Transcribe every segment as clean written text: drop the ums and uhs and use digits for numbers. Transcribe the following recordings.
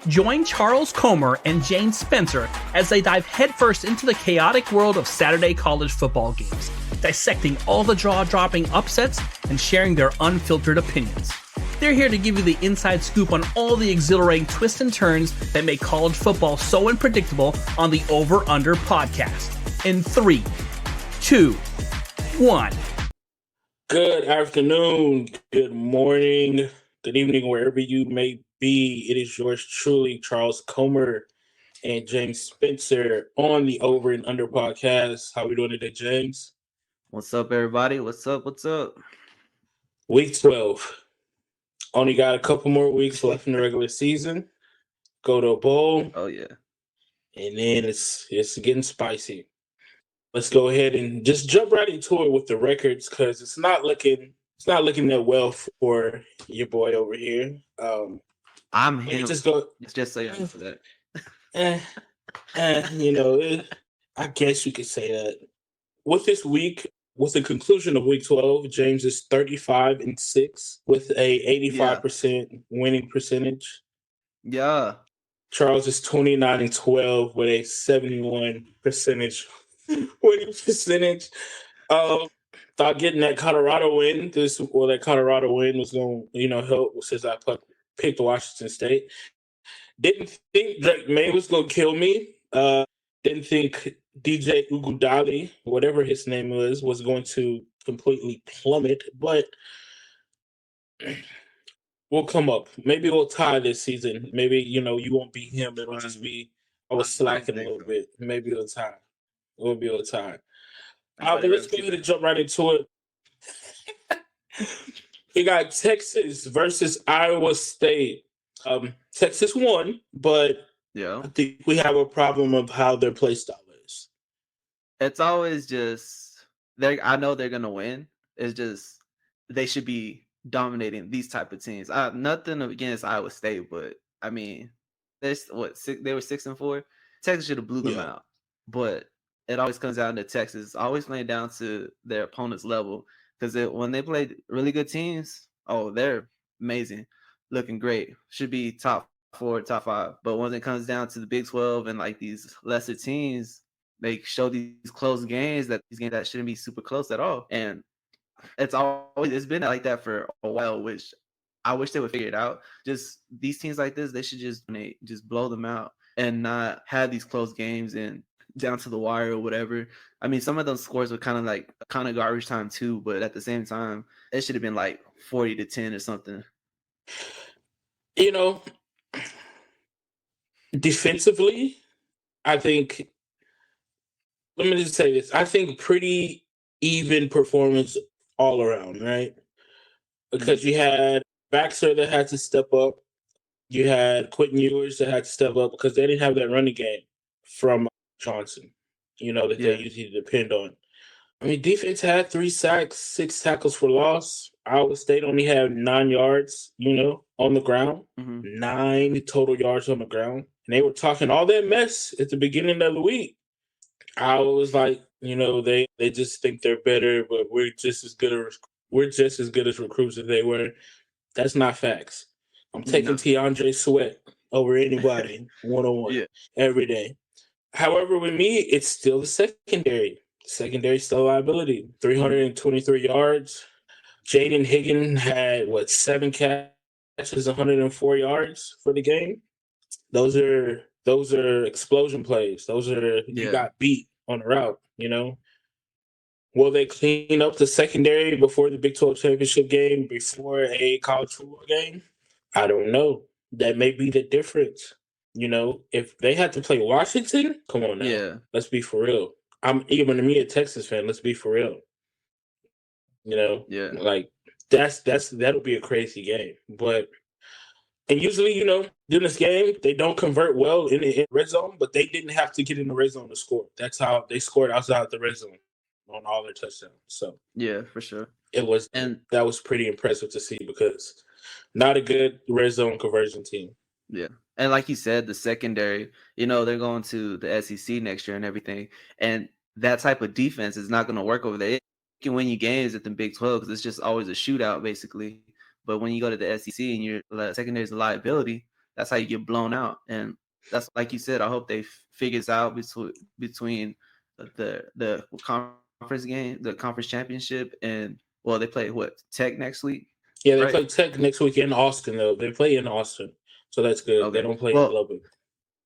Join Charles Comer and James Spencer as they dive headfirst into the chaotic world of Saturday college football games, dissecting all the jaw-dropping upsets and sharing their unfiltered opinions. They're here to give you the inside scoop on all the exhilarating twists and turns that make college football so unpredictable on the Over&Under podcast. In 3, 2, 1. Good afternoon, good morning, good evening, wherever you may be. It is yours truly, Charles Comer and James Spencer on the Over&Under podcast. How we doing today, James? What's up, everybody? What's up? Week 12. Only got a couple more weeks left in the regular season. Go to a bowl. Oh, yeah. And then it's getting spicy. Let's go ahead and just jump right into it with the records because it's not looking that well for your boy over here. I'm him. Just go. It's just so for that. I guess you could say that. With this week, with the conclusion of week 12, James is 35-6 with a 85% winning percentage. Yeah. Charles is 29-12 with a 71% winning percentage. Thought getting that Colorado win, that Colorado win was going to help since I picked Washington State. Didn't think Drake May was going to kill me. Didn't think DJ Ugudali, whatever his name was going to completely plummet, but we'll come up. Maybe we'll tie this season. Maybe, you won't be him. It'll just be, I was slacking a little bit. Maybe it'll tie. We'll be able to tie. But let's go ahead and jump right into it. We got Texas versus Iowa State. Texas won, but I think we have a problem of how their play style is. It's always just I know they're gonna win. It's just they should be dominating these type of teams. Nothing against Iowa State, but I mean, they were 6-4. Texas should have blew them out, but it always comes down to Texas. Always playing down to their opponent's level because when they play really good teams, they're amazing, looking great. Should be top 4, top 5. But when it comes down to the Big 12 and like these lesser teams, they show these close games that shouldn't be super close at all. And it's been like that for a while, which I wish they would figure it out. Just these teams like this, they should just blow them out and not have these close games and down to the wire or whatever. I mean, some of those scores were kind of garbage time too, but at the same time, it should have been like 40-10 or something. Defensively, I think, let me just say this. I think pretty even performance all around, right? Because you had Baxter that had to step up. You had Quentin Ewers that had to step up because they didn't have that running game from Johnson, that they usually depend on. I mean, defense had 3 sacks, 6 tackles for loss. Iowa State only had 9 yards, on the ground. 9 total yards on the ground. And they were talking all that mess at the beginning of the week. Iowa was like, they just think they're better, but we're just as good as recruits as they were. That's not facts. I'm taking Tiandre Sweat over anybody one-on-one every day. However, with me, it's still the secondary. Secondary still a liability. 323 yards. Jaden Higgin had 7 catches, 104 yards for the game. Those are explosion plays. You got beat on the route, Will they clean up the secondary before the Big 12 championship game, before a college football game? I don't know. That may be the difference. If they had to play Washington, come on now. Yeah. Let's be for real. I'm even me a Texas fan. Let's be for real. Like that'll be a crazy game. And usually, during this game, they don't convert well in the red zone, but they didn't have to get in the red zone to score. That's how they scored outside the red zone on all their touchdowns. So yeah, for sure. It was, and that was pretty impressive to see because not a good red zone conversion team. Yeah. And like you said, the secondary, they're going to the SEC next year and everything. And that type of defense is not going to work over there. It can win you games at the Big 12 because it's just always a shootout, basically. But when you go to the SEC and your secondary is a liability, that's how you get blown out. And that's like you said. I hope they figures out between the conference game, the conference championship, and well, they play Tech next week. Yeah, they right? play Tech next week in Austin though. They play in Austin, so that's good. Okay. They don't play in Well, Lubbock.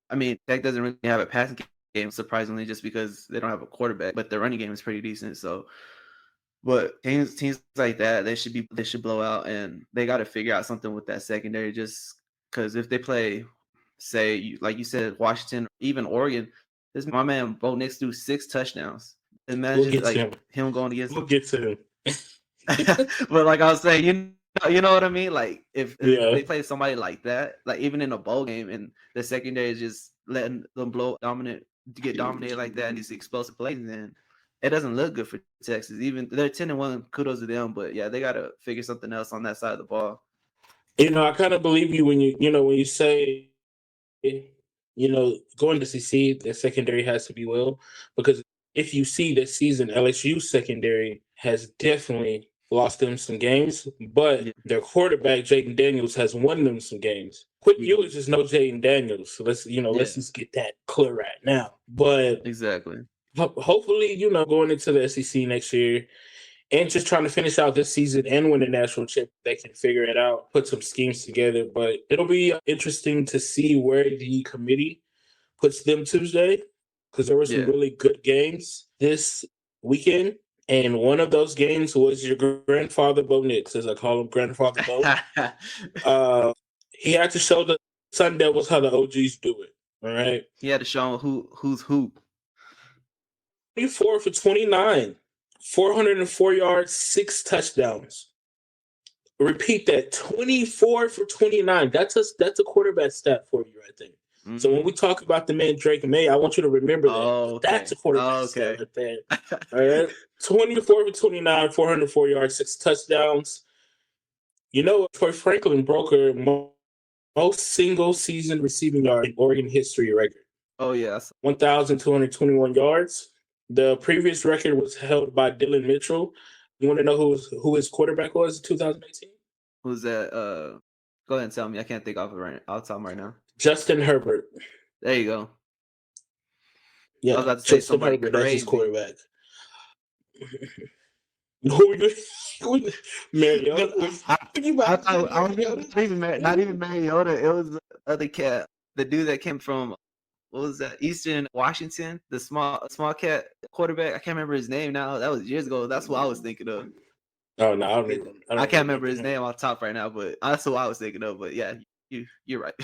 I mean, Tech doesn't really have a passing game, surprisingly, just because they don't have a quarterback, but their running game is pretty decent. So, but teams like that, they should blow out, and they got to figure out something with that secondary. Just because if they play, say, like you said, Washington, even Oregon, my man Bo Nix threw 6 touchdowns. Imagine him going against. We'll get to him. But like I was saying, you know what I mean? Like if they play somebody like that, like even in a bowl game, and the secondary is just letting them get dominated like that, and these explosive plays, then it doesn't look good for Texas. Even they're 10-1, kudos to them, but yeah, they gotta figure something else on that side of the ball. I kind of believe you when you say, going to SEC, the secondary has to be well, because if you see this season, LSU secondary has definitely lost them some games, but their quarterback, Jaden Daniels, has won them some games. Quick viewers just know Jaden Daniels, so let's just get that clear right now. But exactly, hopefully, going into the SEC next year and just trying to finish out this season and win a national chip, they can figure it out, put some schemes together. But it'll be interesting to see where the committee puts them Tuesday, because there were some really good games this weekend. And one of those games was your grandfather, Bo Nix, as I call him, Grandfather Bo. He had to show the Sun Devils how the OGs do it. All right. He had to show them who's who. 24 for 29, 404 yards, 6 touchdowns. Repeat that, 24 for 29. That's a quarterback stat for you right there. Mm-hmm. So when we talk about the man Drake May, I want you to remember that. Okay. That's a quarterback stat right there. All right. 24 for 29, 404 yards, 6 touchdowns. Troy Franklin broke her most single season receiving yard in Oregon history record. Oh, yes. 1,221 yards. The previous record was held by Dylan Mitchell. You want to know who his quarterback was in 2018? Who's that? Go ahead and tell me. I can't think of it off the top right now. Justin Herbert. There you go. Yeah, I was about to say Justin somebody Herbert, crazy. That's his quarterback. Who are you? Mariota? Not even Mariota. It was the other cat, the dude that came from, what was that? Eastern Washington, the small cat quarterback. I can't remember his name now. That was years ago. That's what I was thinking of. Oh no, I can't remember his name off top right now, but that's what I was thinking of. But yeah, you're right.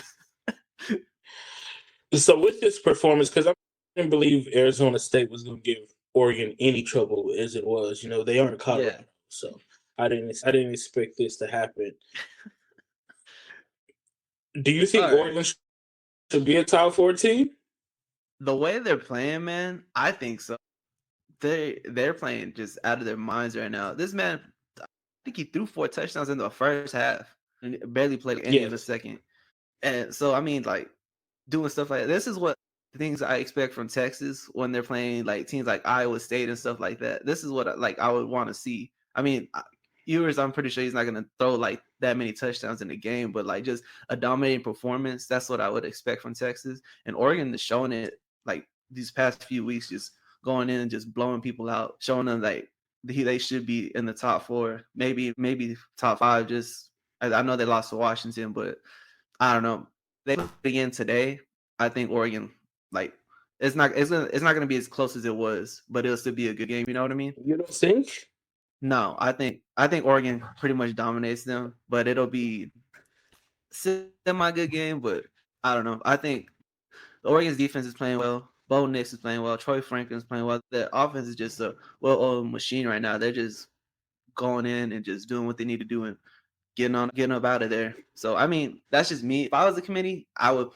So with this performance, because I didn't believe Arizona State was going to give Oregon any trouble as it was. They aren't Colorado, so I didn't expect this to happen. Do you think Oregon should be a top 4 team? The way they're playing, man, I think so. They're playing just out of their minds right now. This man, I think he threw 4 touchdowns in the first half and barely played any in the second. And so, I mean, like, doing stuff like that. This is what things I expect from Texas when they're playing like teams like Iowa State and stuff like that. This is what I would want to see. I mean, Ewers, I'm pretty sure he's not going to throw like that many touchdowns in the game, but like just a dominating performance. That's what I would expect from Texas. And Oregon is showing it like these past few weeks, just going in and just blowing people out, showing them like they should be in the top 4, maybe top 5. Just I know they lost to Washington, but I don't know. They again today. I think Oregon, like, it's not going to be as close as it was, but it'll still be a good game. You know what I mean? You don't think? No, I think Oregon pretty much dominates them, but it'll be semi good game. But I don't know. I think Oregon's defense is playing well. Bo Nix is playing well. Troy Franklin's playing well. Their offense is just a well-oiled machine right now. They're just going in and just doing what they need to do and getting up out of there. So I mean, that's just me. If I was a committee, I would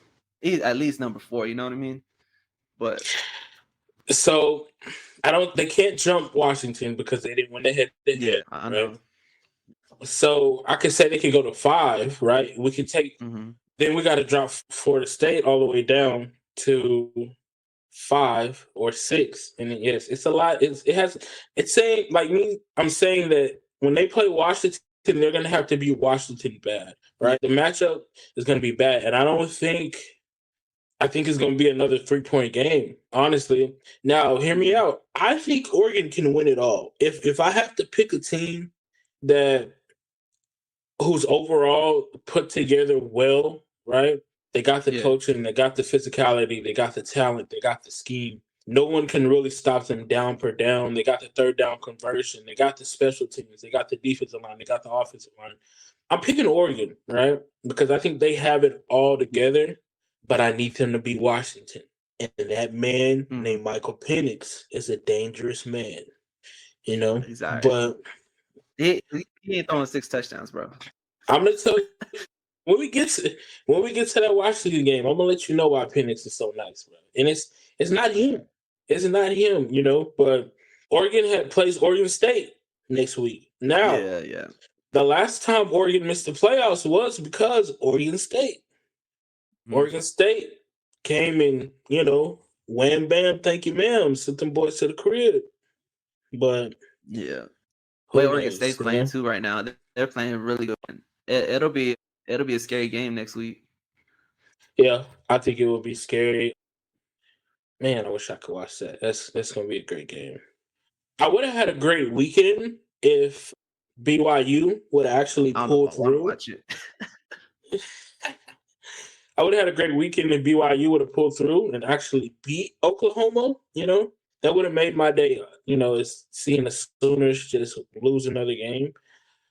at least number 4. You know what I mean? But so they can't jump Washington because they didn't win the head. I know. Right? So I could say they can go to 5, right? We could take. Mm-hmm. Then we got to drop Florida State all the way down to 5 or 6, and yes, it's a lot. It's saying like me. I'm saying that when they play Washington they're going to have to beat Washington bad, right? The matchup is going to be bad. And I think it's going to be another 3-point game, honestly. Now, hear me out. I think Oregon can win it all. If I have to pick a team who's overall put together well, right? They got the coaching, they got the physicality, they got the talent, they got the scheme. No one can really stop them down per down. They got the third down conversion. They got the special teams. They got the defensive line. They got the offensive line. I'm picking Oregon, right? Because I think they have it all together, but I need them to beat Washington. And that man named Michael Penix is a dangerous man, you know? Exactly. But he ain't throwing 6 touchdowns, bro. I'm going to tell you, when we get to that Washington game, I'm going to let you know why Penix is so nice, bro. And it's not him. It's not him, you know? But Oregon plays Oregon State next week. Now, the last time Oregon missed the playoffs was because Oregon State. Oregon State came and, you know, wham, bam, thank you, ma'am, sent them boys to the crib. But Oregon State's playing too right now. They're playing really good. It'll be a scary game next week. Yeah, I think it will be scary. Man, I wish I could watch that. That's gonna be a great game. I would have had a great weekend if BYU would have actually pulled through. Watch it. I would have had a great weekend if BYU would have pulled through and actually beat Oklahoma. You know, that would have made my day. You know, it's seeing the Sooners just lose another game.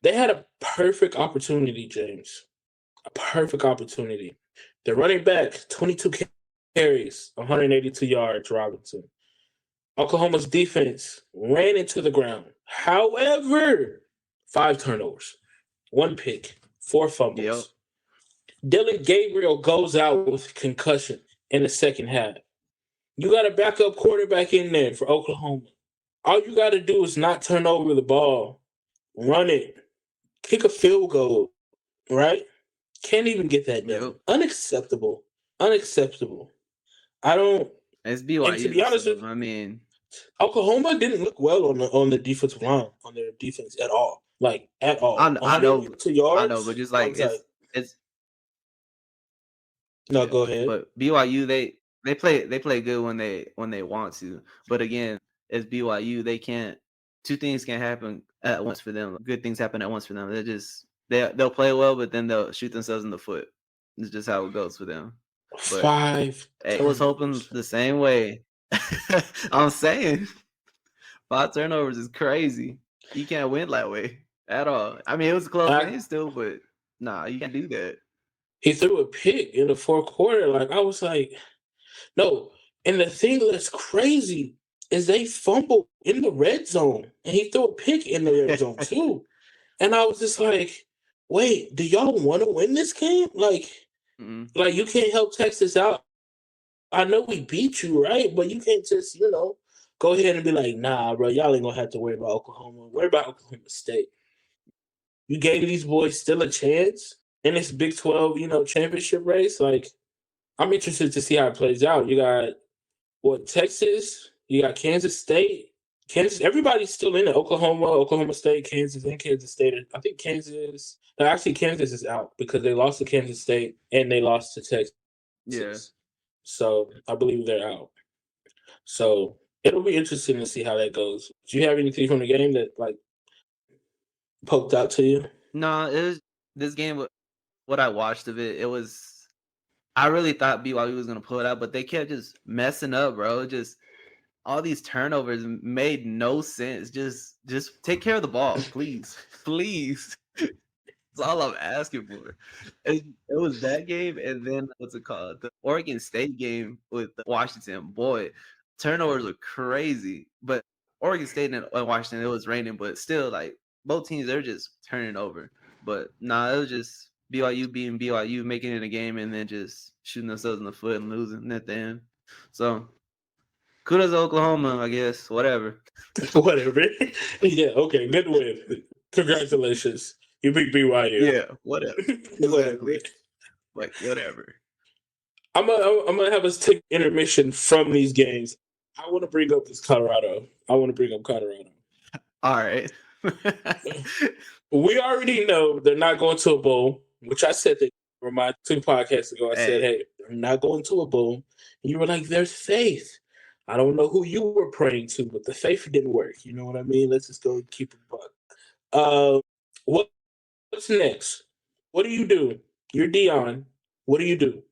They had a perfect opportunity, James. A perfect opportunity. The running back, 22 carries, 182 yards, Robinson. Oklahoma's defense ran into the ground. However, 5 turnovers, 1 pick, 4 fumbles. Dylan Gabriel goes out with concussion in the second half. You got a backup quarterback in there for Oklahoma. All you got to do is not turn over the ball, run it, kick a field goal, right? Can't even get that done. Unacceptable. I don't. It's BYU. And to be honest, I mean, Oklahoma didn't look well on the defensive line, on their defense at all. Like at all. I know. 2 yards. I know, but just like it's. No, go ahead. But BYU, they play good when they want to. But again, it's BYU. They can't. 2 things can happen at once for them. Good things happen at once for them. They'll play well, but then they'll shoot themselves in the foot. It's just how it goes for them. But, 5. I was hoping the same way. I'm saying 5 turnovers is crazy. You can't win that way at all. I mean, it was a close game still, but nah, you can't do that. He threw a pick in the 4th quarter. Like, I was like, no. And the thing that's crazy is they fumbled in the red zone. And he threw a pick in the red zone, too. And I was just like, wait, do y'all want to win this game? Like, you can't help Texas out. I know we beat you, right? But you can't just, you know, go ahead and be like, nah, bro, y'all ain't going to have to worry about Oklahoma. Worry about Oklahoma State. You gave these boys still a chance in this Big 12, you know, championship race. Like, I'm interested to see how it plays out. You got, Texas? You got Kansas State. Everybody's still in it. Oklahoma State, Kansas, and Kansas State. I think Kansas is out because they lost to Kansas State and they lost to Texas. Yeah. So I believe they're out. So it'll be interesting to see how that goes. Do you have anything from the game that like poked out to you? No, it was this game. What I watched of it, I really thought BYU was gonna pull it out, but they kept just messing up, bro. Just all these turnovers made no sense. Just take care of the ball, please, please. That's all I'm asking for. It was that game, and then what's it called? The Oregon State game with Washington. Boy, turnovers were crazy. But Oregon State and Washington, it was raining, but still, like both teams, they're just turning over. But nah, it was just BYU being BYU, making it a game, and then just shooting themselves in the foot and losing at the end. So kudos to Oklahoma, I guess. Whatever. Whatever. Yeah. Okay. Good win. Congratulations. You beat BYU. Yeah, whatever. Exactly. Like, whatever. I'm gonna have us take intermission from these games. I want to bring up Colorado. All right. We already know they're not going to a bowl, which I said that for my 2 podcasts ago. I said, hey, they're not going to a bowl. And you were like, there's faith. I don't know who you were praying to, but the faith didn't work. You know what I mean? Let's just go and keep it buck. What's next? What do you do? You're Dion. What do you do?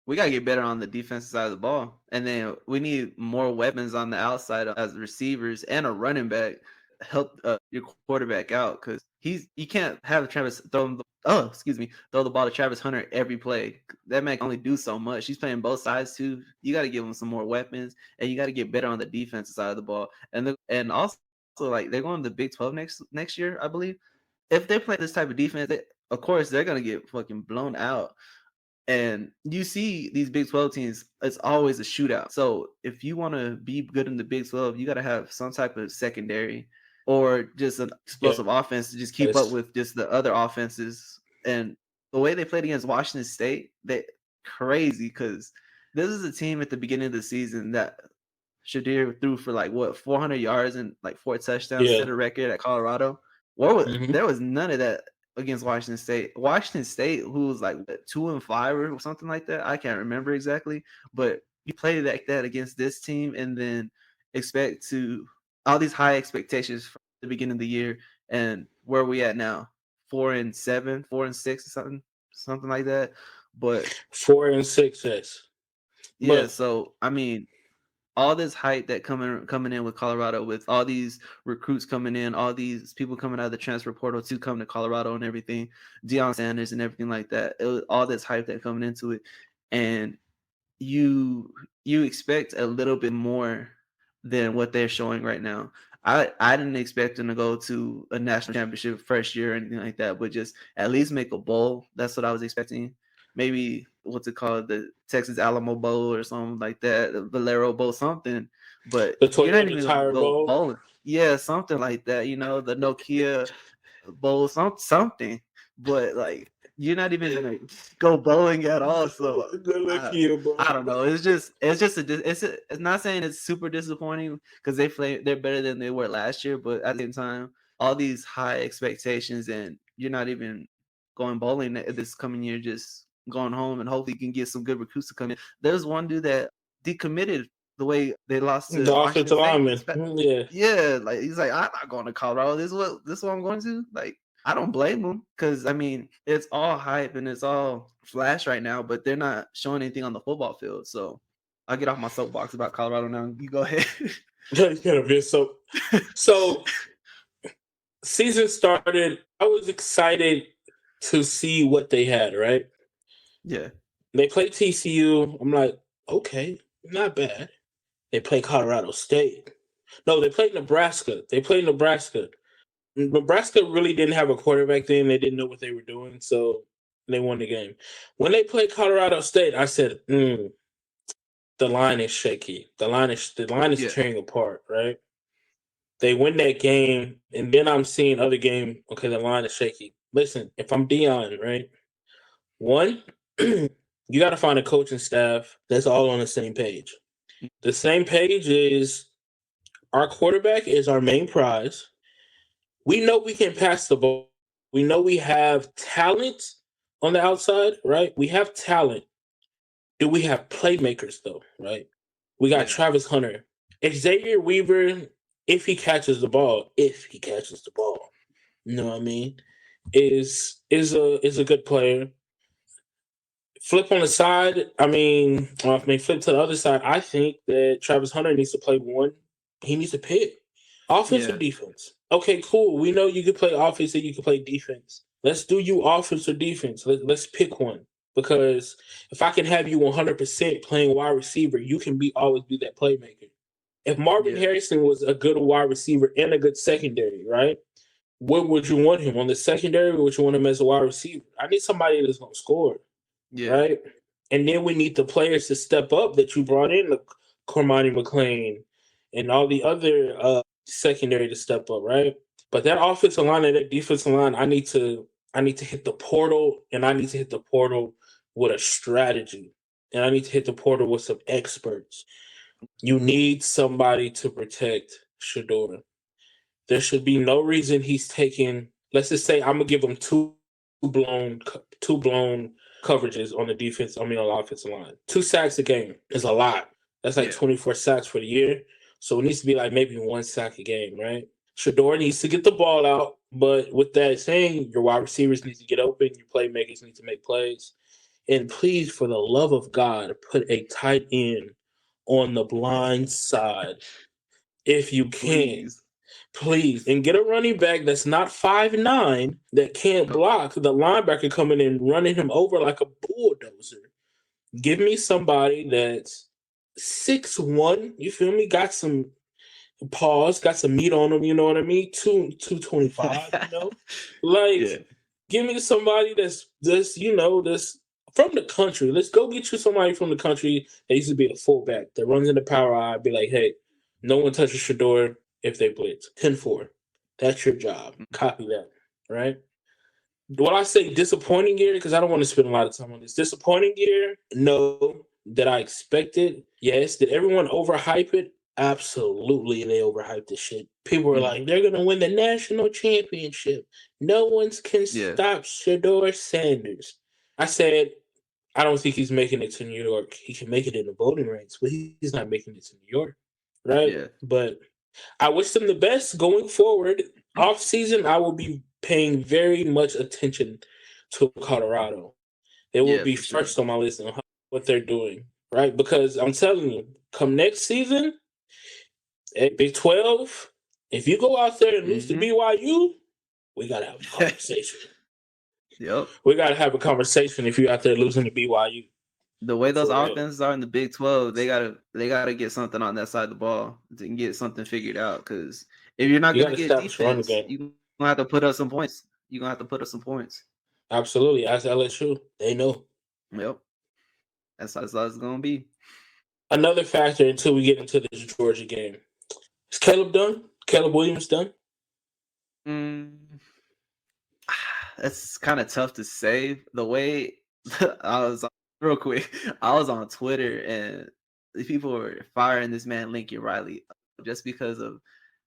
We gotta get better on the defensive side of the ball, and then we need more weapons on the outside as receivers and a running back. Help your quarterback out, because you can't have Travis throw the ball to Travis Hunter every play. That man can only do so much. He's playing both sides too. You got to give him some more weapons, and you got to get better on the defensive side of the ball. And also, like, they're going to the Big 12 next year, I believe. If they play this type of defense, of course they're gonna get fucking blown out. And you see these Big 12 teams, it's always a shootout. So if you want to be good in the Big 12, you got to have some type of secondary or just an explosive offense to just keep up with just the other offenses. And the way they played against Washington State, they crazy, because this is a team at the beginning of the season that Shadir threw for 400 yards and 4 touchdowns, set a record at Colorado. There was none of that against Washington State. Washington State, who was 2-5 or something like that. I can't remember exactly, but you play like that against this team and then expect to all these high expectations from the beginning of the year, and where we at now? 4-7, 4-6, or something like that. But 4-6, yes. Yeah, so I mean, all this hype that coming in with Colorado, with all these recruits coming in, all these people coming out of the transfer portal to come to Colorado and everything, Deion Sanders and everything like that. It was all this hype that coming into it, and you expect a little bit more than what they're showing right now. I didn't expect them to go to a national championship first year or anything like that, but just at least make a bowl. That's what I was expecting. Maybe what's it called, the Texas Alamo Bowl or something like that, the Valero Bowl, something. But the you're not even Toyota Bowl. bowling. Yeah, something like that. You know, the Nokia Bowl, something. But you're not even gonna go bowling at all. So I don't know. It's not saying it's super disappointing, because they're better than they were last year, but at the same time, all these high expectations, and you're not even going bowling this coming year, just going home and hopefully you can get some good recruits to come in. There's one dude that decommitted the way they lost to the offensive lineman. Yeah, he's like, I'm not going to Colorado. This is what I'm going to. I don't blame them, because I mean, it's all hype and it's all flash right now, but they're not showing anything on the football field. So I'll get off my soapbox about Colorado now. You go ahead. So season started. I was excited to see what they had, right? Yeah. They played TCU. I'm like, okay, not bad. They played Colorado State. No, they played Nebraska. Nebraska really didn't have a quarterback then. They didn't know what they were doing, so they won the game. When they played Colorado State, I said, the line is shaky. The line is tearing apart, right? They win that game, and then I'm seeing other game. Okay, the line is shaky. Listen, if I'm Dion, right? One, you got to find a coaching staff that's all on the same page. The same page is our quarterback is our main prize. We know we can pass the ball. We know we have talent on the outside, right? We have talent. Do we have playmakers, though, right? We got Travis Hunter. Xavier Weaver, if he catches the ball, you know what I mean, is a good player. Flip on the side, flip to the other side. I think that Travis Hunter needs to play one. He needs to pick. Offense or defense? Okay, cool. We know you can play offense and you can play defense. Let's do you offense or defense. Let's pick one. Because if I can have you 100% playing wide receiver, you can always be that playmaker. If Marvin Harrison was a good wide receiver and a good secondary, right? What would you want him on the secondary? Or would you want him as a wide receiver? I need somebody that's going to score, right? And then we need the players to step up that you brought in, the Cormani McLean and all the other secondary to step up, right? But that offensive line and that defensive line, I need to hit the portal, and I need to hit the portal with a strategy, and I need to hit the portal with some experts. You need somebody to protect Shedeur. There should be no reason he's taking. Let's just say I'm gonna give him two blown coverages on the defense. On the offensive line. 2 sacks a game is a lot. That's like 24 sacks for the year. So it needs to be like maybe 1 sack a game, right? Shedeur needs to get the ball out, but with that saying, your wide receivers need to get open. Your playmakers need to make plays. And please, for the love of God, put a tight end on the blind side if you can. Please. And get a running back that's not 5'9", that can't block the linebacker coming in and running him over like a bulldozer. Give me somebody that's 6'1", you feel me? Got some paws, got some meat on them, you know what I mean? 225, you know? Like, give me somebody that's from the country. Let's go get you somebody from the country that used to be a fullback that runs in the power eye. Be like, hey, no one touches Shedeur if they blitz. 10-4. That's your job. Copy that, right? When I say disappointing year, because I don't want to spend a lot of time on this. Disappointing year, no. Did I expect it? Yes. Did everyone overhype it? Absolutely, they overhyped this shit. People were like, they're going to win the national championship. No one can stop Shedeur Sanders. I said, I don't think he's making it to New York. He can make it in the voting ranks, but he's not making it to New York, right? Yeah. But I wish them the best going forward. Off season, I will be paying very much attention to Colorado. They will be first on my list on what they're doing, right? Because I'm telling you, come next season, at Big 12, if you go out there and lose to BYU, we got to have a conversation. We got to have a conversation if you're out there losing to BYU. The way those offenses are in the Big 12, they gotta get something on that side of the ball to get something figured out. Because if you're not going to get defense, you're going to have to put up some points. You're going to have to put up some points. Absolutely. As LSU, they know. Yep. That's how it's going to be. Another factor until we get into this Georgia game. Is Caleb done? Caleb Williams done? That's kind of tough to say. The way I was on Twitter and people were firing this man Lincoln Riley just because of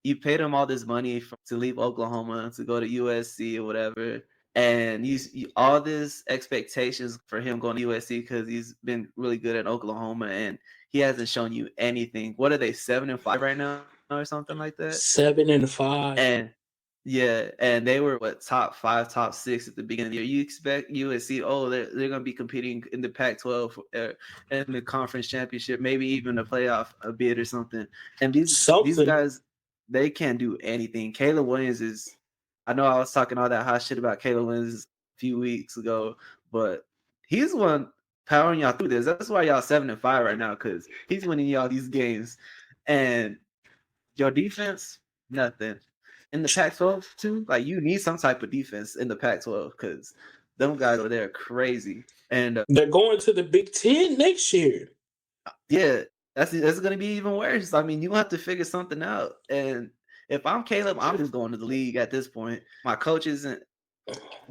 you paid him all this money to leave Oklahoma to go to USC or whatever, and you all this expectations for him going to USC because he's been really good at Oklahoma and he hasn't shown you anything. What are they, 7-5 right now or something like that? 7-5. And yeah, and they were top 5, top 6 at the beginning of the year. You expect USC, they're going to be competing in the Pac-12 and the conference championship, maybe even a playoff a bid or something. And these guys, they can't do anything. Caleb Williams I know I was talking all that hot shit about Caleb Williams a few weeks ago, but he's the one powering y'all through this. That's why y'all 7-5 right now, because he's winning y'all these games. And your defense, nothing. In the Pac-12 too, like you need some type of defense in the Pac-12 because them guys over there are crazy, and they're going to the Big 10 next year. Yeah, that's going to be even worse. I mean, you have to figure something out. And if I'm Caleb, I'm just going to the league at this point. My coach isn't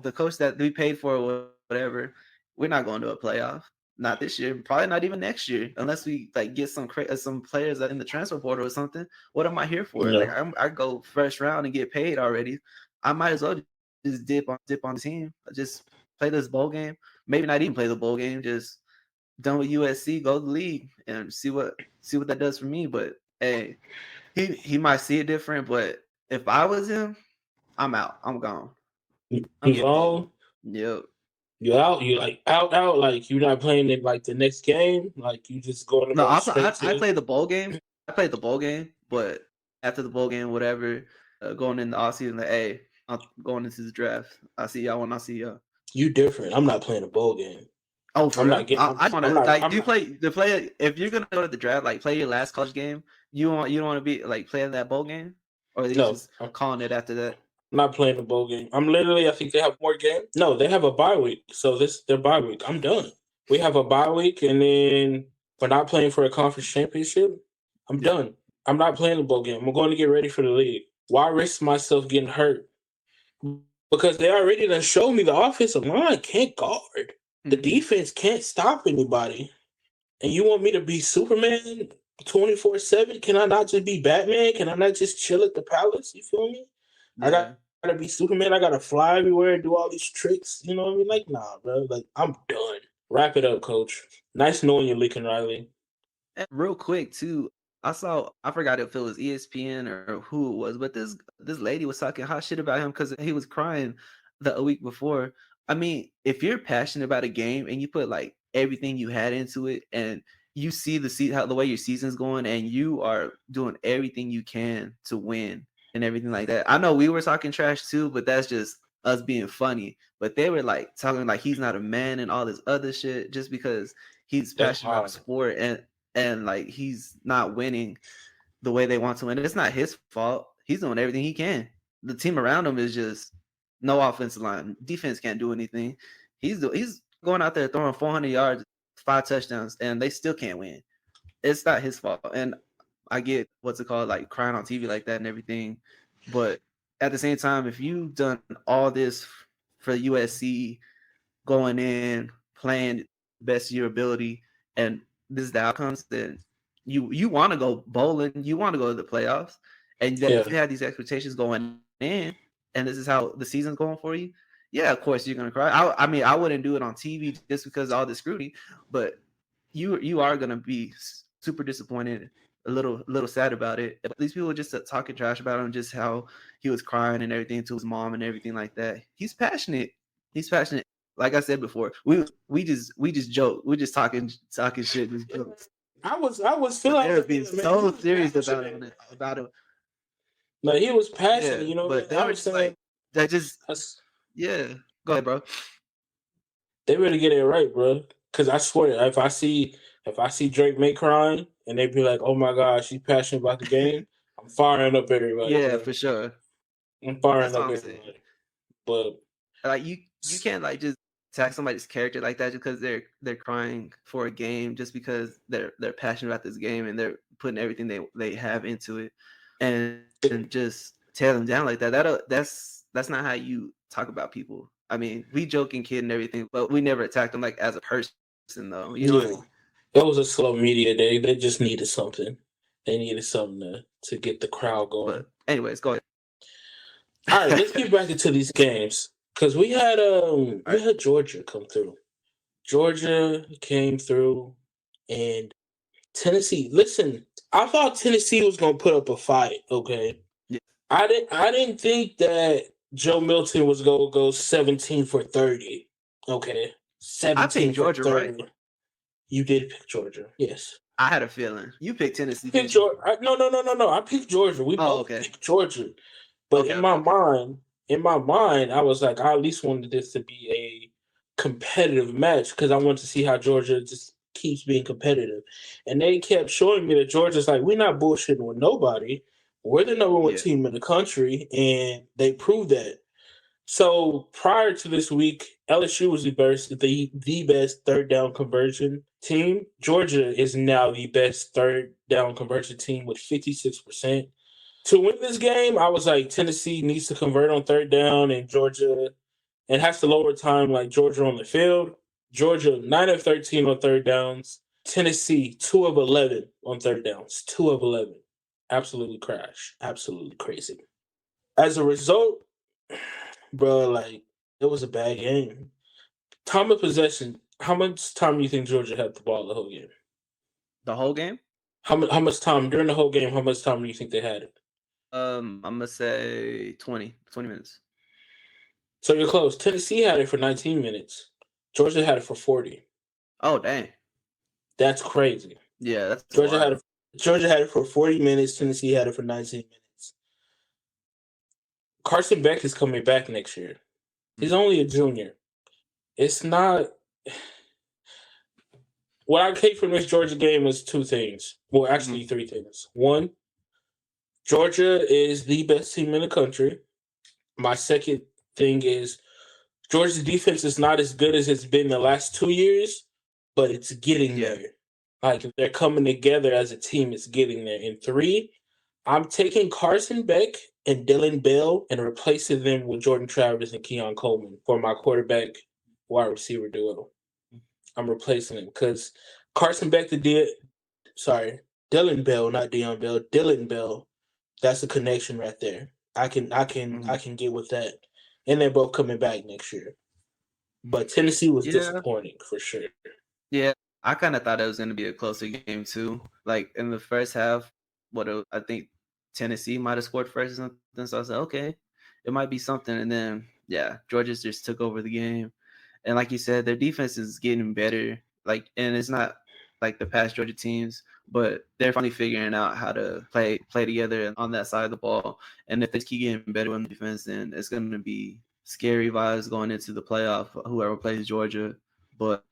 the coach that we paid for, or whatever. We're not going to a playoff. Not this year, probably not even next year, unless we get some players in the transfer portal or something. What am I here for? Yeah. Like I go first round and get paid already. I might as well just dip on the team. Just play this bowl game. Maybe not even play the bowl game. Just done with USC, go to the league and see what that does for me. But hey, he might see it different. But if I was him, I'm out. I'm gone. I'm gone. Yep. You out? You out? Like you're not playing it like the next game? Like you just going to? No, I played the bowl game. I played the bowl game, but after the bowl game, whatever, going in the offseason, I'm going into the draft. I see y'all when I see y'all. You different. I'm not playing a bowl game. Oh, I'm not getting. You play the play. If you're gonna go to the draft, like play your last college game, you don't want to be like playing that bowl game, or are they just calling it after that? I'm not playing the bowl game. I think they have more games. No, they have a bye week. So this their bye week. I'm done. We have a bye week, and then we're not playing for a conference championship. I'm done. I'm not playing the bowl game. I'm going to get ready for the league. Why risk myself getting hurt? Because they already done showed me the offensive line can't guard. The defense can't stop anybody. And you want me to be Superman? 24/7? Can I not just be Batman? Can I not just chill at the palace? You feel me? I gotta be Superman. I gotta fly everywhere and do all these tricks. You know what I mean? Like, nah, bro. Like, I'm done. Wrap it up, coach. Nice knowing you, Lincoln Riley. And real quick too, I forgot if it was ESPN or who it was, but this lady was talking hot shit about him because he was crying a week before. I mean, if you're passionate about a game and you put like everything you had into it, and you see the way your season's going, and you are doing everything you can to win and everything like that. I know we were talking trash too, but that's just us being funny. But they were like talking like he's not a man and all this other shit just because he's passionate about sport and like he's not winning the way they want to win. It's not his fault. He's doing everything he can. The team around him is just no offensive line. Defense can't do anything. He's going out there throwing 400 yards, 5 touchdowns, and they still can't win. It's not his fault. And I get like crying on TV like that and everything. But at the same time, if you've done all this for USC, going in, playing best of your ability, and this is the outcomes, then you want to go bowling, you want to go to the playoffs, and then if you have these expectations going in, and this is how the season's going for you, yeah, of course you're gonna cry. I mean, I wouldn't do it on TV just because of all the scrutiny, but you are gonna be super disappointed, a little sad about it. These people just talking trash about him, just how he was crying and everything to his mom and everything like that. He's passionate. Like I said before, we just joke. We're just talking shit. Just jokes. I was feeling like being so serious about it. Like he was passionate, you know. But they were just like that. Yeah. Go ahead, bro. They really get it right, bro. Because I swear, if I see Drake May crying and they be like, "Oh my gosh, she's passionate about the game," I'm firing up everybody. Yeah, bro. for sure. I'm firing up everybody. But like you can't like just attack somebody's character like that just because they're crying for a game, just because they're passionate about this game and they're putting everything they have into it, and just tear them down like that. That's not how you talk about people. I mean, we joke and kid and everything, but we never attack them like as a person, though. You know what I mean? It was a slow media day. They just needed something. They needed something to get the crowd going. But anyways, go ahead. All right, let's get back into these games. Because we had Georgia come through. Georgia came through, and Tennessee. Listen, I thought Tennessee was gonna put up a fight. Okay, yeah. I didn't think that Joe Milton was gonna go 17 for 30. Okay, 17 I picked Georgia, 30. Right? You did pick Georgia. Yes, I had a feeling you picked Tennessee. No. I picked Georgia. We both picked Georgia, but in my mind, I was like, I at least wanted this to be a competitive match because I wanted to see how Georgia just keeps being competitive. And they kept showing me that Georgia's like, we're not bullshitting with nobody. We're the number one team in the country, and they proved that. So prior to this week, LSU was the best third down conversion team. Georgia is now the best third down conversion team with 56%. To win this game, I was like, Tennessee needs to convert on third down, and Georgia and has to lower time like Georgia on the field. Georgia, 9 of 13 on third downs. Tennessee, 2 of 11 on third downs. 2 of 11. Absolutely crash. Absolutely crazy. As a result, bro, like, it was a bad game. Time of possession, how much time do you think Georgia had the ball the whole game? The whole game? How much time during the whole game, how much time do you think they had it? I'm gonna say 20 minutes. So you're close. Tennessee had it for 19 minutes. Georgia had it for 40. Oh, dang. That's crazy. Yeah, that's Georgia had it for 40 minutes. Tennessee had it for 19 minutes. Carson Beck is coming back next year. He's only a junior. It's not. What I take from this Georgia game is 2 things. Well, actually 3 things. 1, Georgia is the best team in the country. My second thing is Georgia's defense is not as good as it's been the last 2 years, but it's getting there. Like, they're coming together as a team. It's getting there. And 3, I'm taking Carson Beck and Dylan Bell and replacing them with Jordan Travis and Keon Coleman for my quarterback wide receiver duo. I'm replacing them because Carson Beck, Dylan Bell, not Dion Bell. Dylan Bell. That's a connection right there. I can get with that. And they're both coming back next year. But Tennessee was disappointing for sure. Yeah, I kind of thought it was going to be a closer game too. Like in the first half, I think Tennessee might have scored first or something. So I was like, okay, it might be something. And then Georgia just took over the game. And like you said, their defense is getting better. Like, and it's not like the past Georgia teams, but they're finally figuring out how to play together on that side of the ball. And if they keep getting better on defense, then it's going to be scary vibes going into the playoff. Whoever plays Georgia, but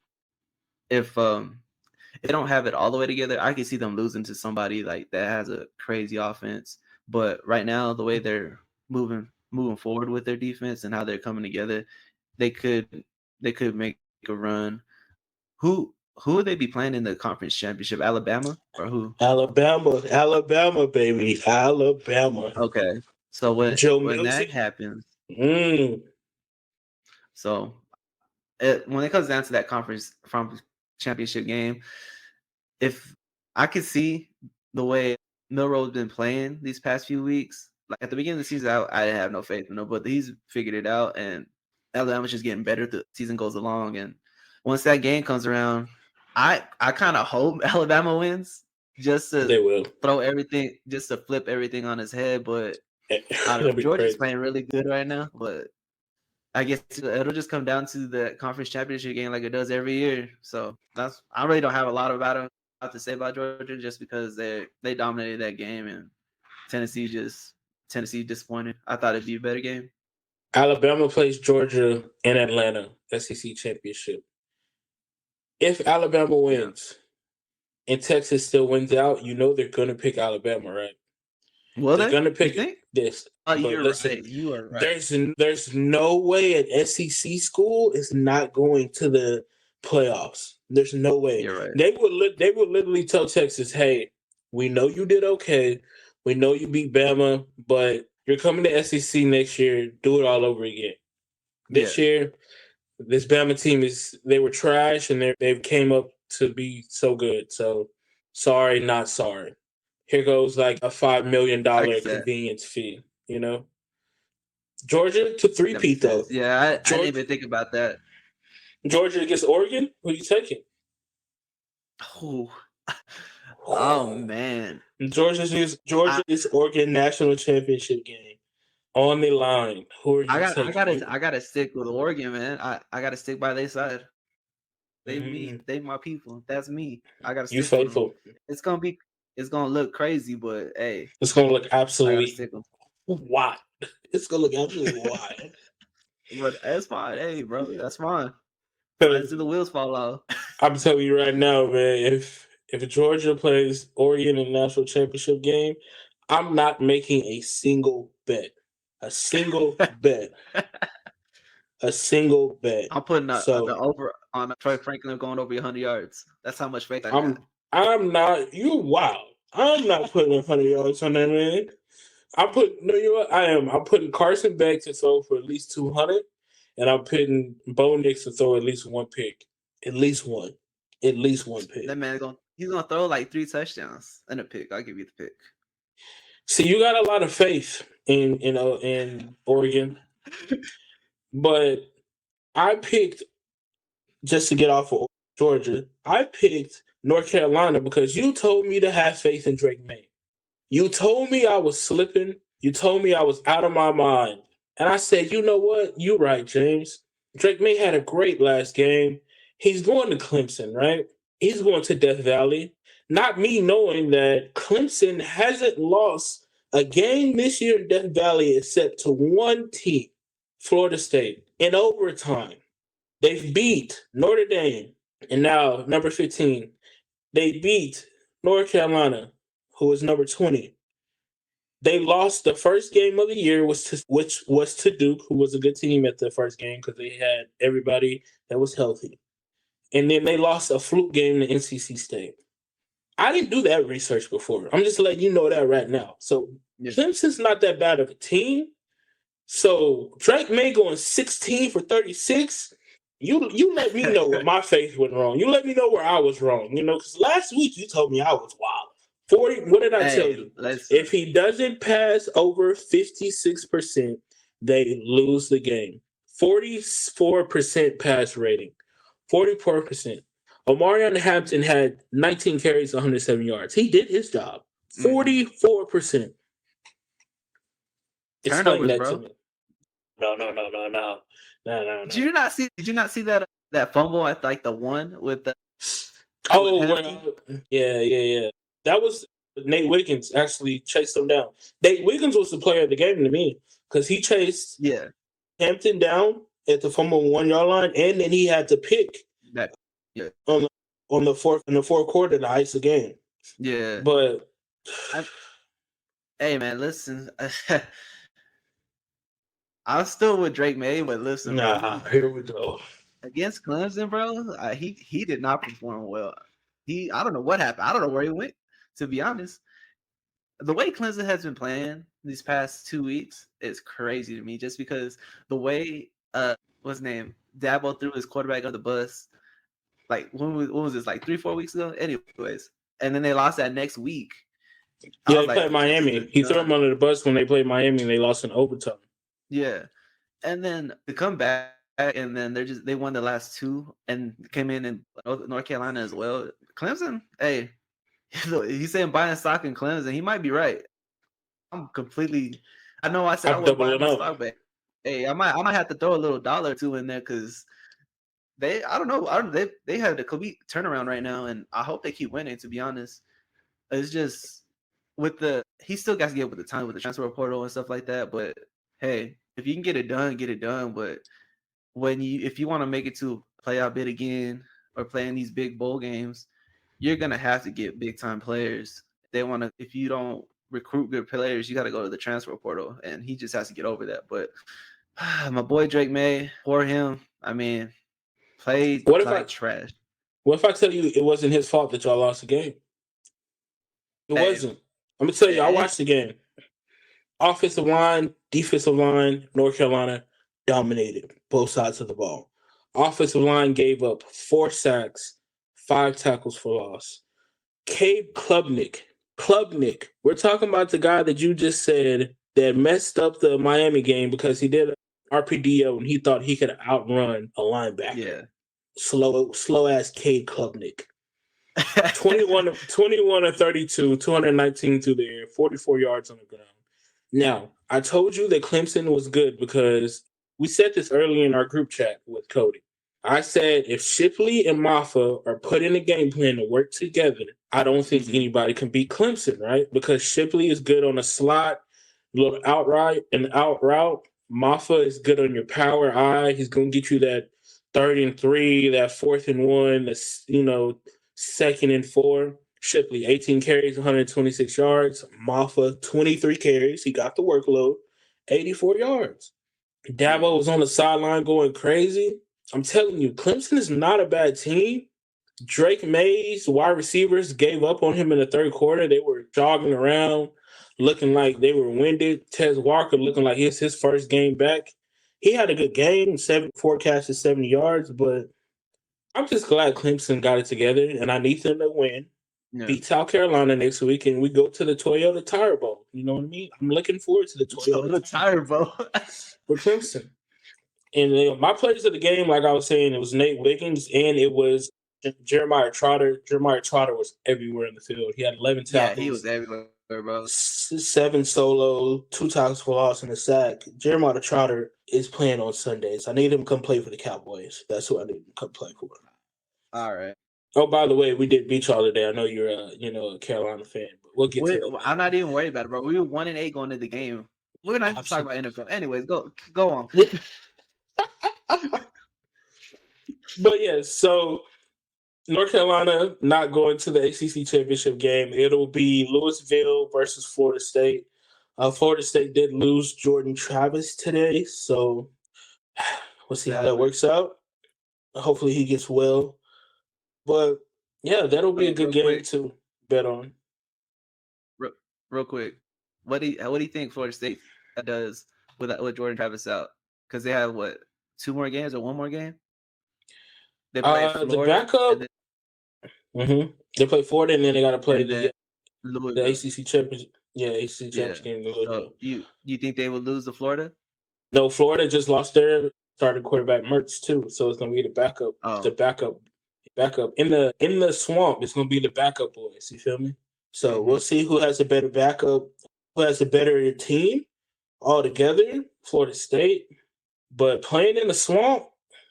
if they don't have it all the way together, I can see them losing to somebody like that has a crazy offense. But right now, the way they're moving forward with their defense and how they're coming together, they could make a run. Who would they be playing in the conference championship? Alabama or who? Alabama, baby, Alabama. Okay, so when that happens, so when it comes down to that conference championship game, if I could see the way Milroe's been playing these past few weeks, like at the beginning of the season, I didn't have no faith in him, but he's figured it out, and Alabama's just getting better as the season goes along. And once that game comes around, I kind of hope Alabama wins just to throw everything, just to flip everything on his head. But Georgia's playing really good right now, but I guess it'll just come down to the conference championship game like it does every year. So I really don't have a lot to say about Georgia just because they dominated that game, and Tennessee disappointed. I thought it'd be a better game. Alabama plays Georgia in Atlanta, SEC championship. If Alabama wins and Texas still wins out, they're going to pick Alabama, right? Well, they're going to pick this. Oh, you're right. You are right. There's no way an SEC school is not going to the playoffs. There's no way. You're right. They would literally tell Texas, "Hey, we know you did okay. We know you beat Bama, but you're coming to SEC next year. Do it all over again." This year, this Bama team they were trash, and they came up to be so good. So sorry, not sorry. Here goes like a $5 million convenience fee. Georgia to three-peat though. Yeah, I didn't even think about that. Georgia against Oregon. Who are you taking? Oh man, Georgia is Oregon national championship game on the line. Who are you taking? I gotta stick with Oregon, man. I gotta stick by their side. They my people. That's me. I gotta stick. You faithful. It's gonna look crazy, but hey, it's gonna look absolutely wild. It's gonna look absolutely wild. But that's fine. Hey, bro, that's fine. Until the wheels fall off. I'm telling you right now, man. If Georgia plays Oregon in the national championship game, I'm not making a single bet. A single bet. A single bet. I'm putting the over on Troy Franklin going over 100 yards. That's how much faith I got. I'm not. You're wild. I'm not putting 100 yards on that, man. I am. I'm putting Carson Beck to throw for at least 200, and I'm putting Bo Nix to throw at least one pick. At least one pick. That man he's gonna throw like 3 touchdowns and a pick. I'll give you the pick. See, you got a lot of faith in Oregon, but I picked, just to get off of Georgia, I picked North Carolina because you told me to have faith in Drake May. You told me I was slipping. You told me I was out of my mind. And I said, you know what? You're right, James. Drake May had a great last game. He's going to Clemson, right? He's going to Death Valley. Not me knowing that Clemson hasn't lost a game this year in Death Valley except to one team, Florida State, in overtime. They've beat Notre Dame, and now number 15. They beat North Carolina, who is number 20. They lost the first game of the year, which was to Duke, who was a good team at the first game because they had everybody that was healthy. And then they lost a fluke game to NC State. I didn't do that research before. I'm just letting you know that right now. So Clemson's not that bad of a team. So Drake May going 16 for 36. You let me know where my faith went wrong. You let me know where I was wrong. Because last week you told me I was wild. 40. What did I tell you? Let's If he doesn't pass over 56%, they lose the game. 44% pass rating. 44%. Omarion Hampton had 19 carries, 107 yards. He did his job. 44%. Explain turnovers, that bro. to me. No. Did you not see that fumble at like the one with the yeah. That was Nate Wiggins actually chased him down. Nate Wiggins was the player of the game to me because he chased Hampton down at the fumble 1 yard line, and then he had to pick that on the fourth quarter to ice the game. Yeah, but hey man, listen. I'm still with Drake May, but listen, bro. Here we go. Against Clemson, bro, he did not perform well. I don't know what happened. I don't know where he went, to be honest. The way Clemson has been playing these past 2 weeks is crazy to me, just because the way what's his name? Dabo threw his quarterback on the bus. Like what was this, like 3-4 weeks ago? Anyways. And then they lost that next week. Yeah, they played Miami. He threw him under the bus when they played Miami and they lost in overtime. Yeah. And then to come back, and then they won the last two and came in North Carolina as well. Clemson, hey, he's saying buying stock in Clemson. He might be right. I know I said I was buying my stock, but hey, I might have to throw a little dollar or two in there because they had a complete turnaround right now, and I hope they keep winning, to be honest. It's just he still got to get with the time with the transfer portal and stuff like that. But hey, if you can get it done, get it done. But if you want to make it to a playoff bid again or playing these big bowl games, you're gonna have to get big time players. If you don't recruit good players, you got to go to the transfer portal, and he just has to get over that. But my boy Drake May, for him, I mean, played trash. What if I tell you it wasn't his fault that y'all lost the game? It wasn't. I'm gonna tell you, I watched the game. Offensive line, defensive line, North Carolina dominated both sides of the ball. Offensive line gave up 4 sacks, 5 tackles for loss. Cade Klubnik, we're talking about the guy that you just said that messed up the Miami game because he did RPDO and he thought he could outrun a linebacker. Yeah. Slow ass Cade Klubnik. 21 of 32, 219 through the air, 44 yards on the ground. Now, I told you that Clemson was good because we said this earlier in our group chat with Cody. I said if Shipley and Maffa are put in a game plan to work together, I don't think anybody can beat Clemson, right? Because Shipley is good on a slot, little out route. Maffa is good on your power eye. He's going to get you that 3rd and 3, that 4th and 1, that's, 2nd and 4. Shipley, 18 carries, 126 yards. Maffa, 23 carries. He got the workload, 84 yards. Dabo was on the sideline going crazy. I'm telling you, Clemson is not a bad team. Drake May's wide receivers gave up on him in the 3rd quarter. They were jogging around, looking like they were winded. Tez Walker looking like it's his first game back. He had a good game, 4 catches, 70 yards, but I'm just glad Clemson got it together, and I need them to win. Yeah. Beat South Carolina next week, and we go to the Toyota Tire Bowl. You know what I mean? I'm looking forward to the Toyota Tire Bowl for Clemson. And my players of the game, like I was saying, it was Nate Wiggins, and it was Jeremiah Trotter. Jeremiah Trotter was everywhere in the field. He had 11 tackles. Yeah, he was everywhere, bro. 7 solo, 2 tackles for loss, and a sack. Jeremiah Trotter is playing on Sundays. I need him to come play for the Cowboys. That's who I need him to come play for. All right. Oh, by the way, we did beat y'all today. I know you're a Carolina fan, but we'll get to it. I'm not even worried about it, bro. We were 1-8 going into the game. We're not even talking about NFL. Anyways, go on. But yeah, so North Carolina not going to the ACC championship game. It'll be Louisville versus Florida State. Florida State did lose Jordan Travis today, so we'll see how that works out. Hopefully he gets well. But yeah, that'll be a good game to bet on. Real quick, what do you think Florida State does with Jordan Travis out? Because they have 2 more games or 1 more game? They play Florida. The backup. They play Florida, and then they got to play The Louisville. ACC championship. Yeah, ACC Yeah. championship game. Louisville. So you think they would lose to Florida? No, Florida just lost their starting quarterback Mertz too, so it's gonna be the backup. Oh. The backup in the swamp. It's gonna be the backup boys. You feel me? So we'll see who has a better backup, who has a better team altogether. Florida State, but playing in the swamp,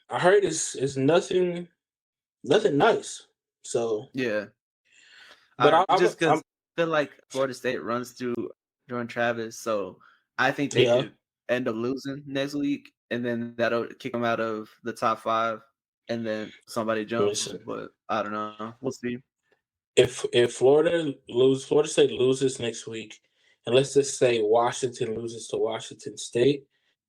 I heard is nothing nice. So Yeah. but Just because I feel like Florida State runs through Jordan Travis, so I think they could end up losing next week, and then that'll kick them out of the top 5, and then somebody jumps. But I don't know. We'll see. If Florida State loses next week, and let's just say Washington loses to Washington State,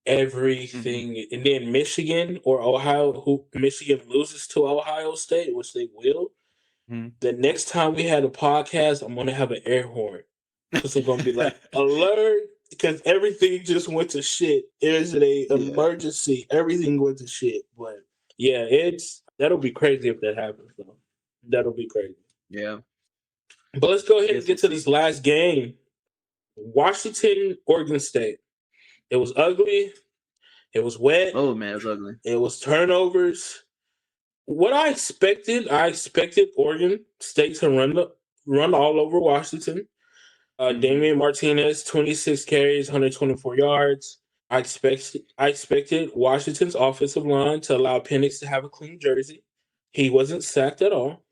everything, and then Michigan or Ohio, Michigan loses to Ohio State, which they will. The next time we had a podcast, I'm gonna have an air horn because I'm gonna be like alert because everything just went to shit. There's an emergency. Everything went to shit. But yeah, that'll be crazy if that happens. Though. That'll be crazy. Yeah. But let's go ahead and get to this last game. Washington, Oregon State. It was ugly. It was wet. Oh man, it was ugly. It was turnovers. What I expected Oregon State to run all over Washington. Damian Martinez, 26 carries, 124 yards. I expected Washington's offensive line to allow Penix to have a clean jersey. He wasn't sacked at all.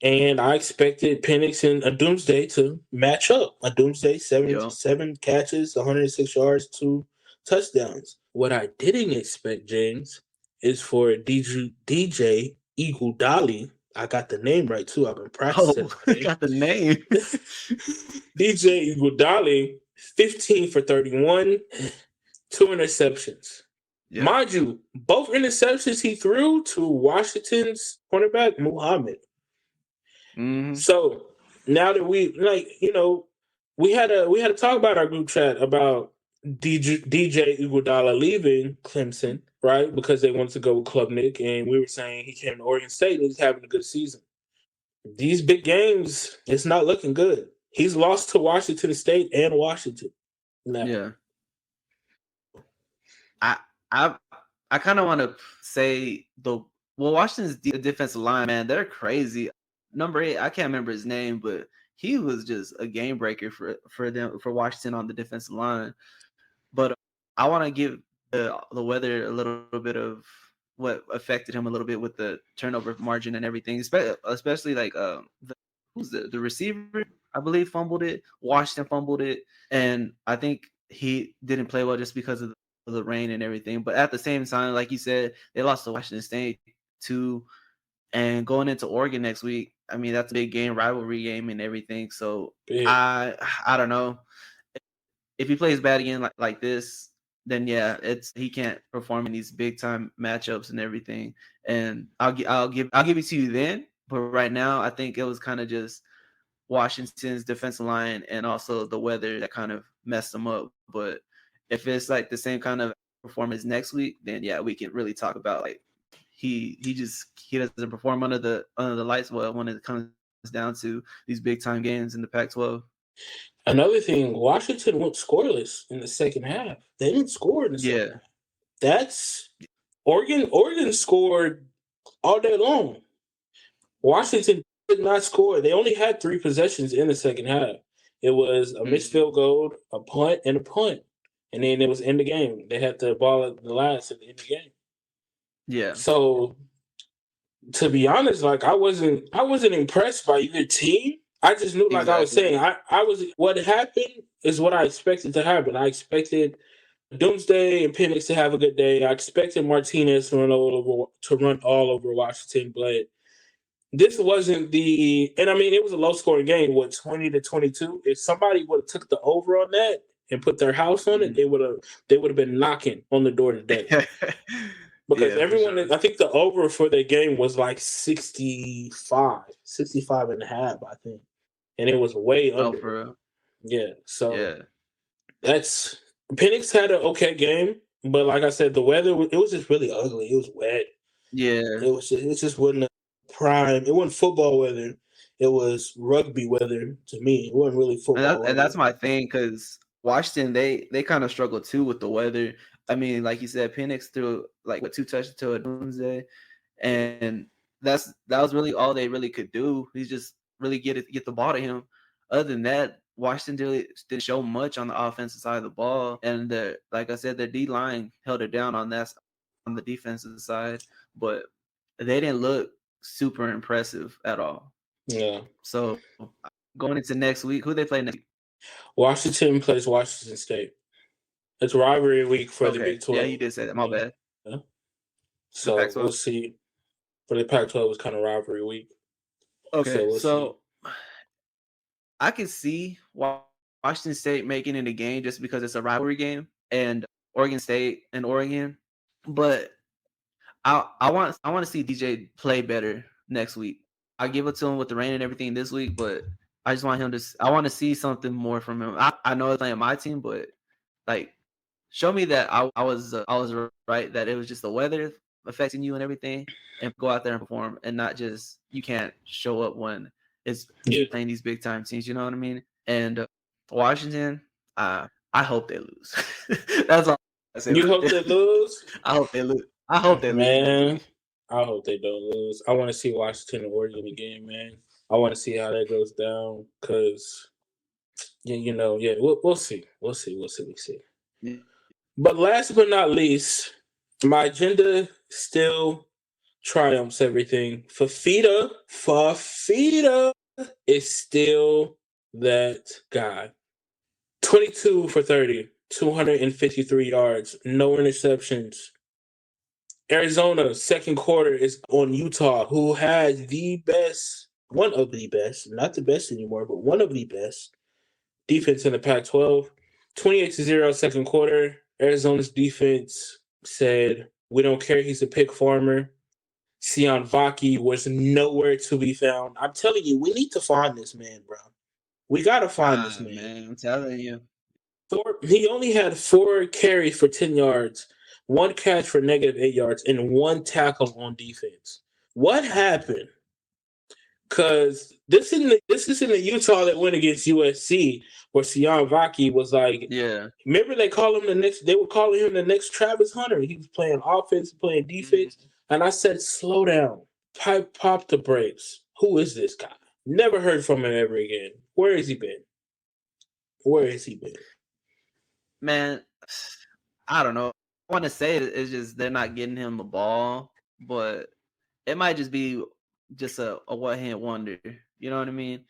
And I expected Penix and a Doomsday to match up. A Doomsday, 7 catches, 106 yards, 2 touchdowns. What I didn't expect, James, is for DJ Iguodala. I got the name right too. I've been practicing. Oh, you got the name. DJ Iguodala, 15 for 31, 2 interceptions. Yeah. Mind you, both interceptions he threw to Washington's cornerback Muhammad. So now that we we had a talk about our group chat about DJ Iguodala leaving Clemson, right? Because they wanted to go with Klubnik, and we were saying he came to Oregon State and he's having a good season. These big games, it's not looking good. He's lost to Washington State and Washington. Now. Yeah. I kind of want to say Washington's defensive line, man, they're crazy. Number 8, I can't remember his name, but he was just a game breaker for Washington on the defensive line. But I want to give the weather a little bit of what affected him a little bit with the turnover margin and everything, especially like the receiver, I believe, fumbled it. Washington fumbled it, and I think he didn't play well just because of the rain and everything. But at the same time, like you said, they lost to Washington State too. And going into Oregon next week, I mean, that's a big game, rivalry game and everything. So I don't know. If he plays bad again like this, then yeah, he can't perform in these big time matchups and everything. And I'll give it to you then. But right now, I think it was kind of just Washington's defensive line and also the weather that kind of messed them up. But if it's like the same kind of performance next week, then yeah, we can really talk about like he doesn't perform under the lights well when it comes down to these big time games in the Pac-12. Another thing, Washington went scoreless in the second half. They didn't score in the second half. That's Oregon scored all day long. Washington did not score. They only had 3 possessions in the second half. It was a missed field goal, a punt, and a punt. And then it was in the game. They had the ball at the last at the end of the game. Yeah. So to be honest, like I wasn't impressed by either team. I just knew, like I was saying, I was what happened is what I expected to happen. I expected Doomsday and Penix to have a good day. I expected Martinez to run all over Washington, but this wasn't and I mean it was a low scoring game, 20-22. If somebody would have took the over on that and put their house on it, they would have been knocking on the door today. Because everyone, I think the over for the game was like 65 and a half, I think. And it was way under. Oh, for real? Yeah. So that's Penix had an okay game, but like I said, the weather it was just really ugly. It was wet. Yeah. It just wasn't a prime. It wasn't football weather. it was rugby weather to me. It wasn't really football And that's weather. my thing, because Washington, they kind of struggle too with the weather. I mean, like you said, Penix threw like 2 touchdowns to a doomsday, and that was really all they really could do. He's just really get the ball to him. Other than that, Washington really didn't show much on the offensive side of the ball, and like I said, their D line held it down on the defensive side, but they didn't look super impressive at all. Yeah. So going into next week, who they play next week? Washington plays Washington State. It's rivalry week for the Okay. Big 12. Yeah, you did say that. My bad. Yeah. So Pac-12. we'll see. For the Pac-12, it was kind of rivalry week. Okay, we'll so see. I can see Washington State making it a game just because it's a rivalry game, and Oregon State and Oregon. But I want to see DJ play better next week. I give it to him with the rain and everything this week, but I just want him to. I want to see something more from him. I know it's playing my team, but like, show me that I was right, that it was just the weather affecting you and everything, and go out there and perform, and not just you can't show up when it's playing these big time teams. You know what I mean? And Washington, I hope they lose. That's all I say. You hope they lose? I hope they lose. I hope they lose. Man, I hope they don't lose. I want to see Washington and Oregon again, man. I want to see how that goes down, because we'll see. We'll see. Yeah. But last but not least, my agenda still triumphs everything. Fafita is still that guy. 22 for 30, 253 yards, no interceptions. Arizona, second quarter is on Utah, who has one of the best, not the best anymore, but one of the best defense in the Pac-12. 28-0 second quarter. Arizona's defense said, we don't care, he's a pig farmer. Sion Vaki was nowhere to be found. I'm telling you, we need to find this man, bro. We got to find this man. I'm telling you. He only had 4 carries for 10 yards, 1 catch for -8 yards, and 1 tackle on defense. What happened? Because this is in the Utah that went against USC, where Sion Vaki was like, remember they were calling him the next Travis Hunter. He was playing offense, playing defense. Mm-hmm. And I said, slow down. Pop the brakes. Who is this guy? Never heard from him ever again. Where has he been? Man, I don't know. I want to say it's just they're not getting him the ball, but it might just be just a one-hit wonder. You know what I mean?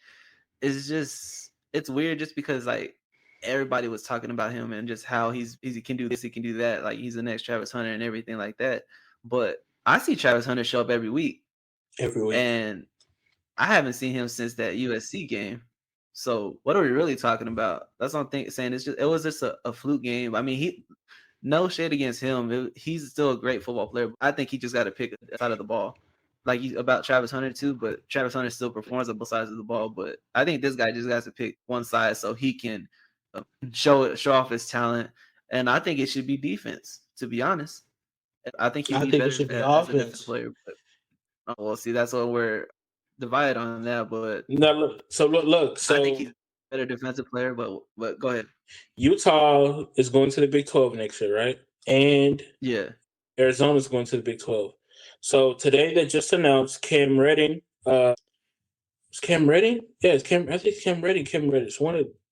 It's weird just because like everybody was talking about him and just how he can do this, he can do that. Like he's the next Travis Hunter and everything like that. But I see Travis Hunter show up every week. And I haven't seen him since that USC game. So what are we really talking about? That's what I'm saying. It was just a fluke game. I mean, no shade against him. He's still a great football player. I think he just got to pick a side of the ball. Like about Travis Hunter too, but Travis Hunter still performs on both sides of the ball. But I think this guy just has to pick one side so he can show off his talent. And I think it should be defense, to be honest. I think he'd be better as a defensive player. But we'll see. That's what we're divided on that. But no, look. So I think he's a better defensive player. But go ahead. Utah is going to the Big 12 next year, right? And Arizona's going to the Big 12. So today they just announced Cam Redding. Is Cam Redding? Yeah, I think it's Cam Redding. Cam Redding.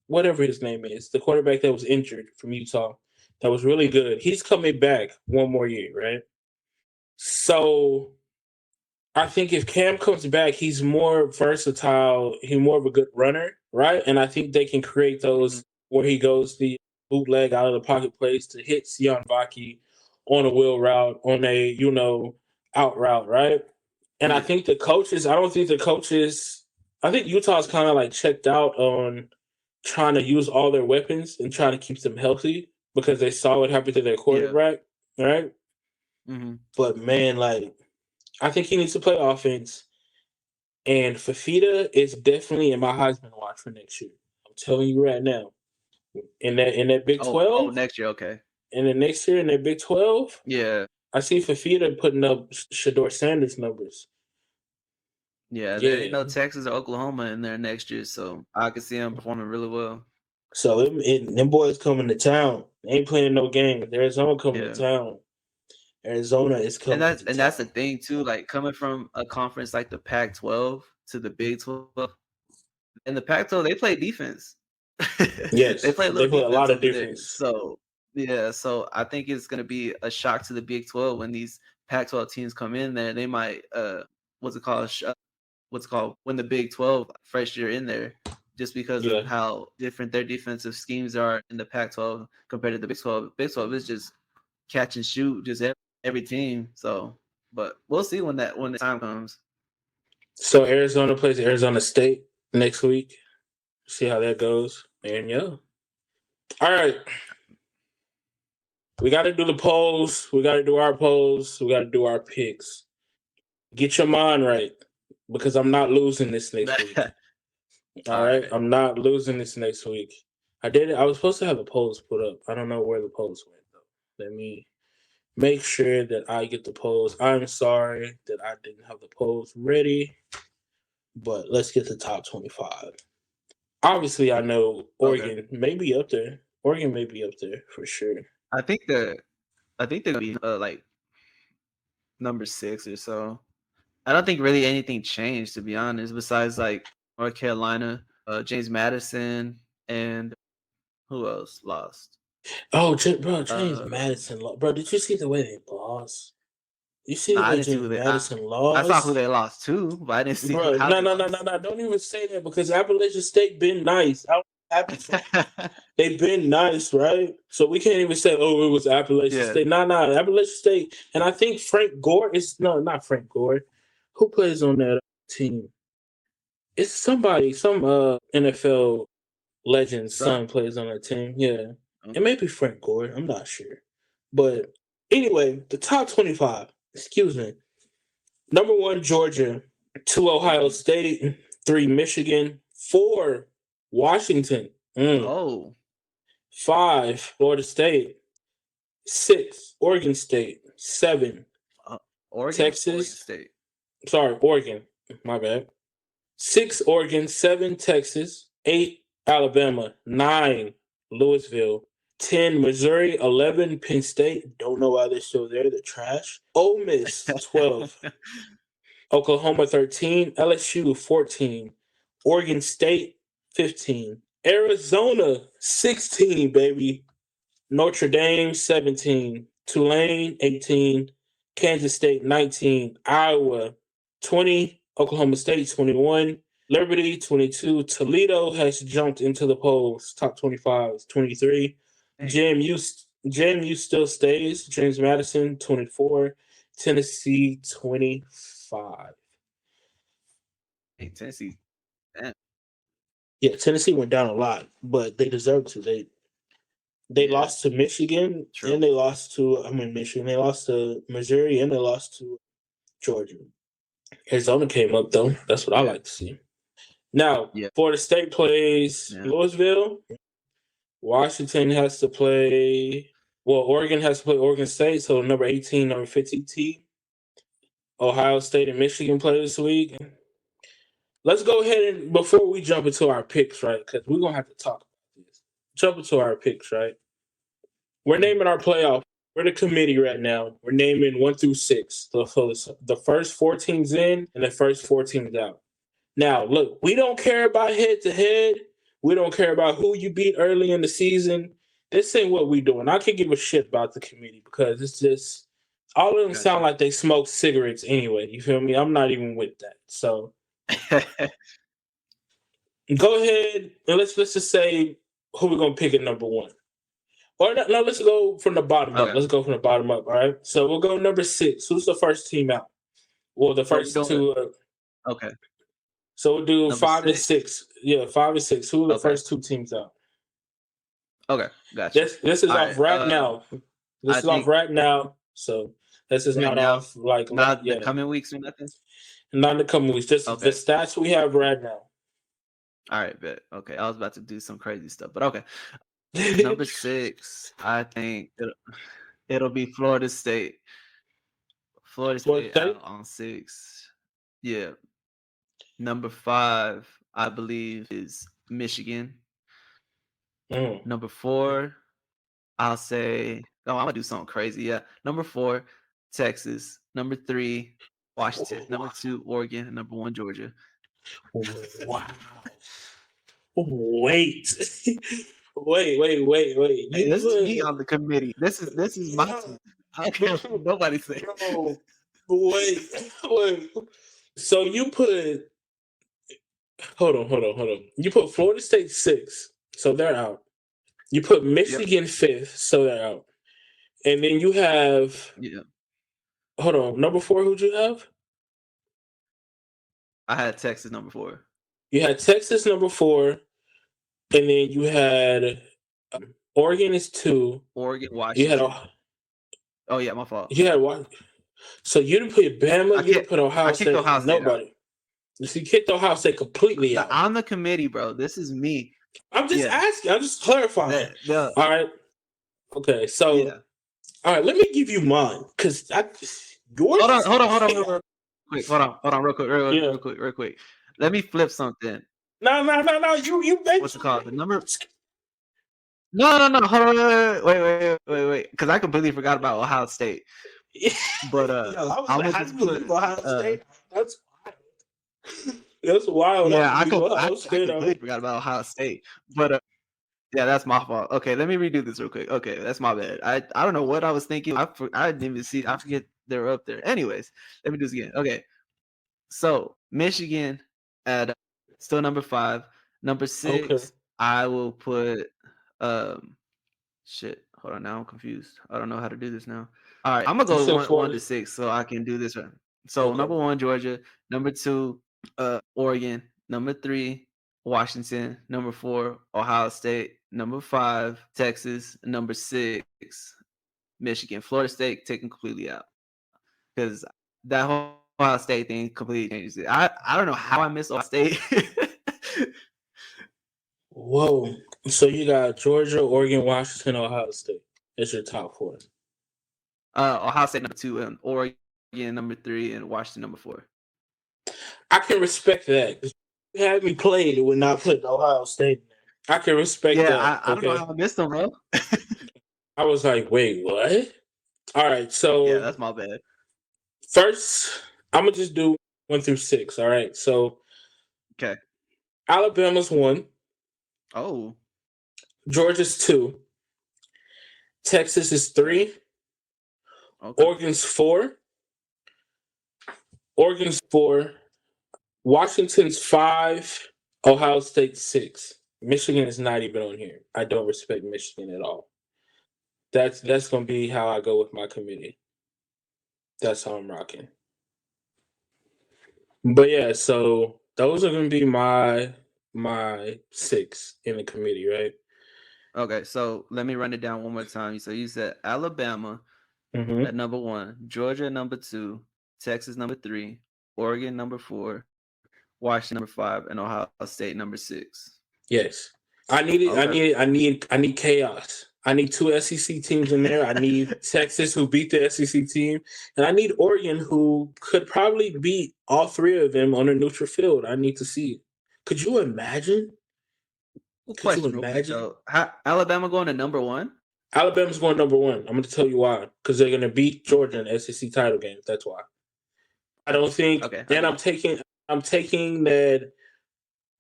Whatever his name is, the quarterback that was injured from Utah, that was really good. He's coming back one more year, right? So I think if Cam comes back, he's more versatile. He's more of a good runner, right? And I think they can create those where he goes the bootleg out of the pocket plays to hit Sion Vaki on a wheel route, on a, out route, right? And I think I think Utah's kind of like checked out on trying to use all their weapons and trying to keep them healthy because they saw what happened to their quarterback, right? Mm-hmm. But man, like, I think he needs to play offense. And Fafita is definitely in my Heisman watch for next year. I'm telling you right now. In that Big 12. Oh, next year, okay. And then next year in that Big 12, I see Fafita putting up Shador Sanders numbers. Yeah, there ain't no Texas or Oklahoma in there next year, so I can see them performing really well. So them boys coming to town. They ain't playing no game. Arizona coming to town. Arizona is coming to town. And that's the thing too. Like coming from a conference like the Pac-12 to the Big 12, in the Pac-12 they play defense. Yes, they play a lot of there. defense. So yeah, so I think it's gonna be a shock to the Big 12 when these Pac-12 teams come in there. They might what's it called when the Big 12 first year in there, just because of how different their defensive schemes are in the Pac-12 compared to the Big 12. Big 12 is just catch and shoot, just every team. So, but we'll see when the time comes. So Arizona plays Arizona State next week. See how that goes. And all right. We got to do the polls. We got to do our polls. We got to do our picks. Get your mind right, because I'm not losing this next week. All right? I'm not losing this next week. I was supposed to have the polls put up. I don't know where the polls went, though. Let me make sure that I get the polls. I'm sorry that I didn't have the polls ready, but let's get the top 25. Obviously, I know Oregon may be up there. Oregon may be up there for sure. I think they're gonna be like number 6 or so. I don't think really anything changed, to be honest, besides like North Carolina, James Madison, and who else lost? Oh, bro, James Madison lost. Bro, did you see the way they lost? You see the way James Madison lost? I saw who they lost to, but I didn't see. Bro, no. Don't even say that, because Appalachian State been nice. I'm happy for they've been nice, right? So we can't even say, oh, it was Appalachian State. Nah, Appalachian State. And I think Frank Gore is not Frank Gore. Who plays on that team? It's some NFL legend's son plays on that team. Yeah. It may be Frank Gore. I'm not sure. But anyway, the top 25. Excuse me. Number 1, Georgia. 2, Ohio State. 3, Michigan. 4, Washington. 5, Florida State. 6, Oregon State. 7, Texas. Oregon State. Sorry, Oregon. My bad. 6, Oregon. 7, Texas. 8, Alabama. 9, Louisville. 10, Missouri. 11, Penn State. Don't know why they're still there. They're trash. Ole Miss, 12. Oklahoma, 13. LSU, 14. Oregon State, 15. Arizona, 16, baby. Notre Dame, 17. Tulane, 18. Kansas State, 19. Iowa, 20. Oklahoma State, 21. Liberty, 22. Toledo has jumped into the polls. Top 25, 23. JMU still stays. James Madison, 24. Tennessee, 25. Hey, Tennessee. Damn. Yeah, Tennessee went down a lot, but they deserve to. They lost to Michigan, and they lost to Michigan. They lost to Missouri, and they lost to Georgia. Arizona came up, though. That's what I like to see. Now, Florida State plays Louisville. Washington has to play. Well, Oregon has to play Oregon State, so number 18, number 15 team. Ohio State and Michigan play this week. Let's go ahead and, before we jump into our picks, right, because we're going to have to talk about this. Jump into our picks, right? We're naming our playoff. We're the committee right now. We're naming 1 through 6. The first 4 teams in and the first 4 teams out. Now, look, we don't care about head-to-head. We don't care about who you beat early in the season. This ain't what we doing. I can't give a shit about the committee, because it's just, all of them sound like they smoke cigarettes anyway. You feel me? I'm not even with that. So go ahead and let's just say who we're gonna pick at number 1. Or no, let's go from the bottom up. Let's go from the bottom up. All right. So we'll go number 6. Who's the first team out? Well, the first 2. Okay. So we'll do number 5 and 6. Yeah, 5 and 6. Who are the first 2 teams out? Okay, gotcha. This is off right now. This is off right now. So this is not off like not the coming weeks or nothing. Not in the coming weeks. Just the stats we have right now. All right, bet. Okay, I was about to do some crazy stuff, but okay. Number 6, I think it'll be Florida State. Florida State out on 6. Yeah. Number 5, I believe, is Michigan. Number 4, I'll say, I'm gonna do something crazy. Yeah. Number 4, Texas. Number 3, Washington. Number 2, Oregon. And number 1, Georgia. Wow. Wait. wait. Hey, this is me on the committee. This is my team. I don't care what nobody says. Bro, wait. So you put hold on. You put Florida State 6, so they're out. You put Michigan 5th, so they're out. And then you have hold on, number 4, who'd you have? I had Texas number 4. You had Texas number 4, and then you had Oregon is 2. Oregon, Washington. You had oh yeah, my fault. You had what? So you didn't put Bama. You didn't put Ohio State. Ohio State. Nobody. You kicked Ohio State completely out. On the committee, bro. This is me. I'm just asking. I'm just clarifying. All right. Okay. So, all right. Let me give you mine because yours. Hold on. Real quick. Let me flip something. No. You mentioned what's it called? The number. No. Hold on. Wait. Because I completely forgot about Ohio State. But I'm gonna just put Ohio State. That's wild. Yeah, I completely forgot about Ohio State. But yeah, that's my fault. Okay, let me redo this real quick. Okay, that's my bad. I don't know what I was thinking. I didn't even see. I forget they're up there. Anyways, let me do this again. Okay, so Michigan at still number 5. Number 6, I will put shit. Hold on, now I'm confused. I don't know how to do this now. All right, I'm gonna go 1 to 6 so I can do this right. So number 1, Georgia. Number 2, Oregon. Number 3, Washington. Number 4, Ohio State. Number 5, Texas. Number 6, Michigan. Florida State taken completely out because that whole Ohio State thing completely changes it. I don't know how I missed Ohio State. Whoa! So you got Georgia, Oregon, Washington, Ohio State. That's your top 4. Ohio State number 2 and Oregon number 3 and Washington number 4. I can respect that. You had me played, it would not put Ohio State in there. I can respect that. Yeah, I don't know how I missed them, bro. I was like, wait, what? All right, so yeah, that's my bad. First, I'm gonna just do 1 through 6. All right, so okay, Alabama's 1. Oh, Georgia's 2. Texas is 3. Okay. Oregon's 4. Washington's 5. Ohio State 6. Michigan is not even on here. I don't respect Michigan at all. That's gonna be how I go with my committee. That's how I'm rocking. But yeah, so those are gonna be my 6 in the committee, right? Okay, so let me run it down one more time. So you said Alabama at number 1, Georgia number 2, Texas number 3, Oregon number 4, Washington number 5, and Ohio State number 6. Yes, I need it. Okay. I need chaos. I need 2 SEC teams in there. I need Texas, who beat the SEC team, and I need Oregon, who could probably beat all 3 of them on a neutral field. I need to see it. Could you imagine? Could you imagine? Alabama going to number 1? Alabama's going number 1. I'm going to tell you why. Because they're going to beat Georgia in the SEC title game. That's why. I don't think. Okay. And I'm taking that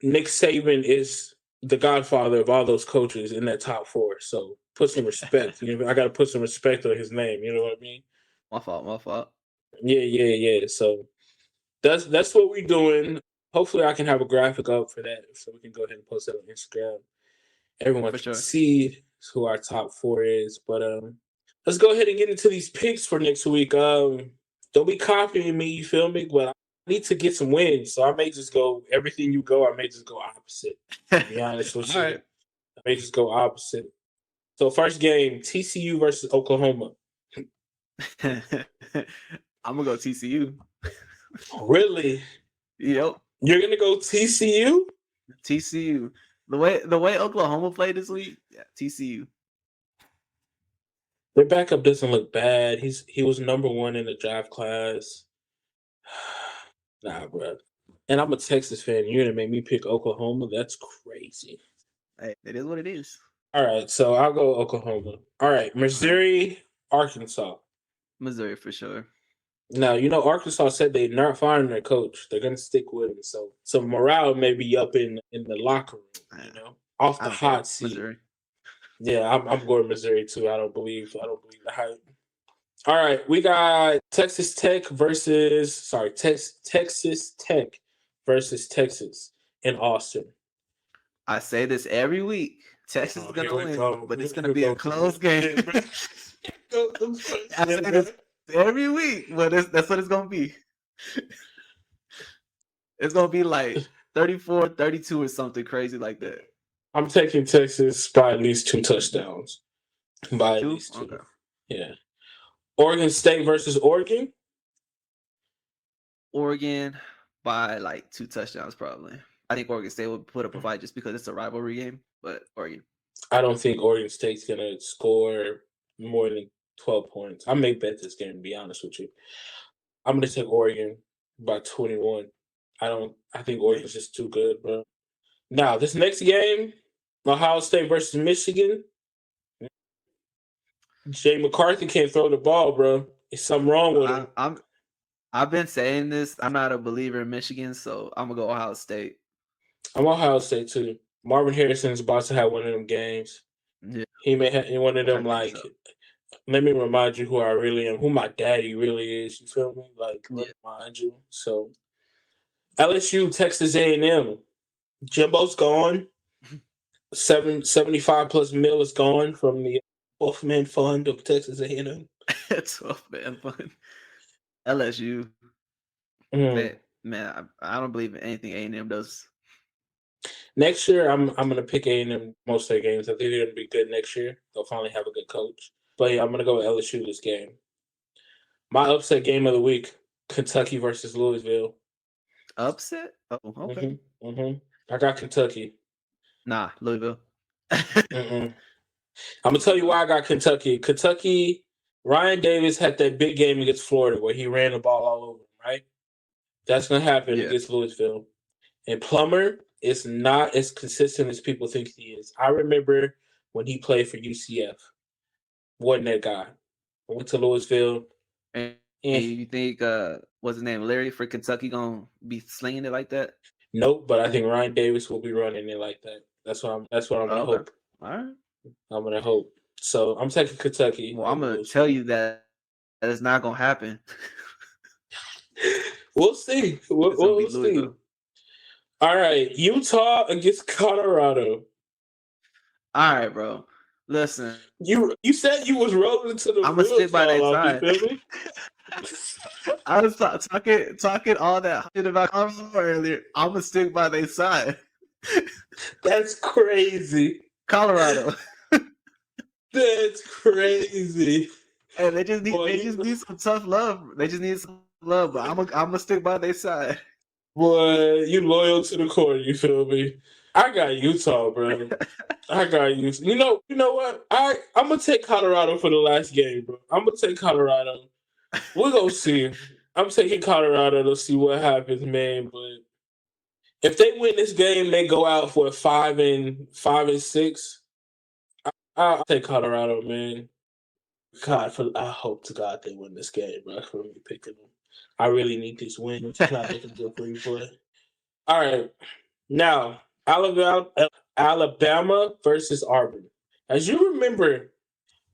Nick Saban is the godfather of all those coaches in that top 4. So put some respect. I got to put some respect on his name. You know what I mean? My fault. Yeah. So that's what we're doing. Hopefully, I can have a graphic up for that, so we can go ahead and post it on Instagram. Everyone can see who our top 4 is. But let's go ahead and get into these picks for next week. Don't be copying me, you feel me? But I need to get some wins, so I may just go everything you go. I may just go opposite. To be honest with you, right. I may just go opposite. So first game, TCU versus Oklahoma. I'm gonna go TCU. Really? Yep. You're gonna go TCU? TCU. The way Oklahoma played this week, yeah, TCU. Their backup doesn't look bad. He was number 1 in the draft class. Nah, bro. And I'm a Texas fan. You're gonna make me pick Oklahoma? That's crazy. Hey, it is what it is. All right, so I'll go Oklahoma. All right, Missouri, Arkansas. Missouri for sure. Now, Arkansas said they're not firing their coach. They're gonna stick with him. So morale may be up in the locker room, off the hot seat. Missouri. Yeah, I'm going Missouri too. I don't believe the hype. All right, we got Texas Tech versus Texas Tech versus Texas in Austin. I say this every week. Texas is gonna win, but it's gonna be a close game. I say this every week, but that's what it's gonna be. It's gonna be like 34-32 or something crazy like that. I'm taking Texas by at least 2 touchdowns. By at least 2. Okay. Yeah. Oregon State versus Oregon. Oregon by like 2 touchdowns probably. I think Oregon State will put up a fight just because it's a rivalry game, but Oregon. I don't think Oregon State's gonna score more than 12 points. I may bet this game, to be honest with you. I'm gonna take Oregon by 21. I think Oregon's just too good, bro. Now, this next game, Ohio State versus Michigan. Jay McCarthy can't throw the ball, bro. There's something wrong with him. I've been saying this. I'm not a believer in Michigan, so I'm gonna go Ohio State. I'm Ohio State too. Marvin Harrison's about to have one of them games. Yeah. He may have one of them like. So. Let me remind you who I really am, who my daddy really is. You feel me? Like, let me remind you. So, LSU, Texas A&M. Jimbo's gone. 75 plus mil is gone from the 12-man fund of Texas A&M. 12-man fund. LSU. Man, I don't believe in anything A&M does. Next year, I'm gonna pick A&M most of their games. I think they're gonna be good next year. They'll finally have a good coach. But yeah, I'm gonna go with LSU this game. My upset game of the week: Kentucky versus Louisville. Upset? Oh, okay. I got Kentucky. Nah, Louisville. I'm gonna tell you why I got Kentucky. Kentucky, Ryan Davis had that big game against Florida where he ran the ball all over him, right? That's gonna happen against Louisville. And Plummer is not as consistent as people think he is. I remember when he played for UCF. Wasn't that guy? I went to Louisville. And you think what's his name, Larry for Kentucky gonna be slinging it like that? Nope, but I think Ryan Davis will be running it like that. That's what I'm gonna hope. All right. I'm gonna hope. So I'm taking Kentucky. Well, I'm gonna tell you that is not gonna happen. We'll see. We'll see. All right, Utah against Colorado. All right, bro. Listen, you said you was rolling to the. I'm gonna stick by that side. I was talking all that shit about Colorado earlier. I'm gonna stick by their side. That's crazy, Colorado. That's crazy. And they just need some tough love. They just need some love. But I'm gonna stick by their side. Boy, you loyal to the core. You feel me? I got Utah, bro. I got Utah. You know what? I'm gonna take Colorado for the last game, bro. I'm gonna take Colorado. We're gonna see. I'm taking Colorado to see what happens, man. But if they win this game, they go out for 5-6. I'll take Colorado, man. I hope to God they win this game, bro. For me picking them. I really need this win. It's not looking good for you, boy. All right. Now, Alabama versus Auburn. As you remember,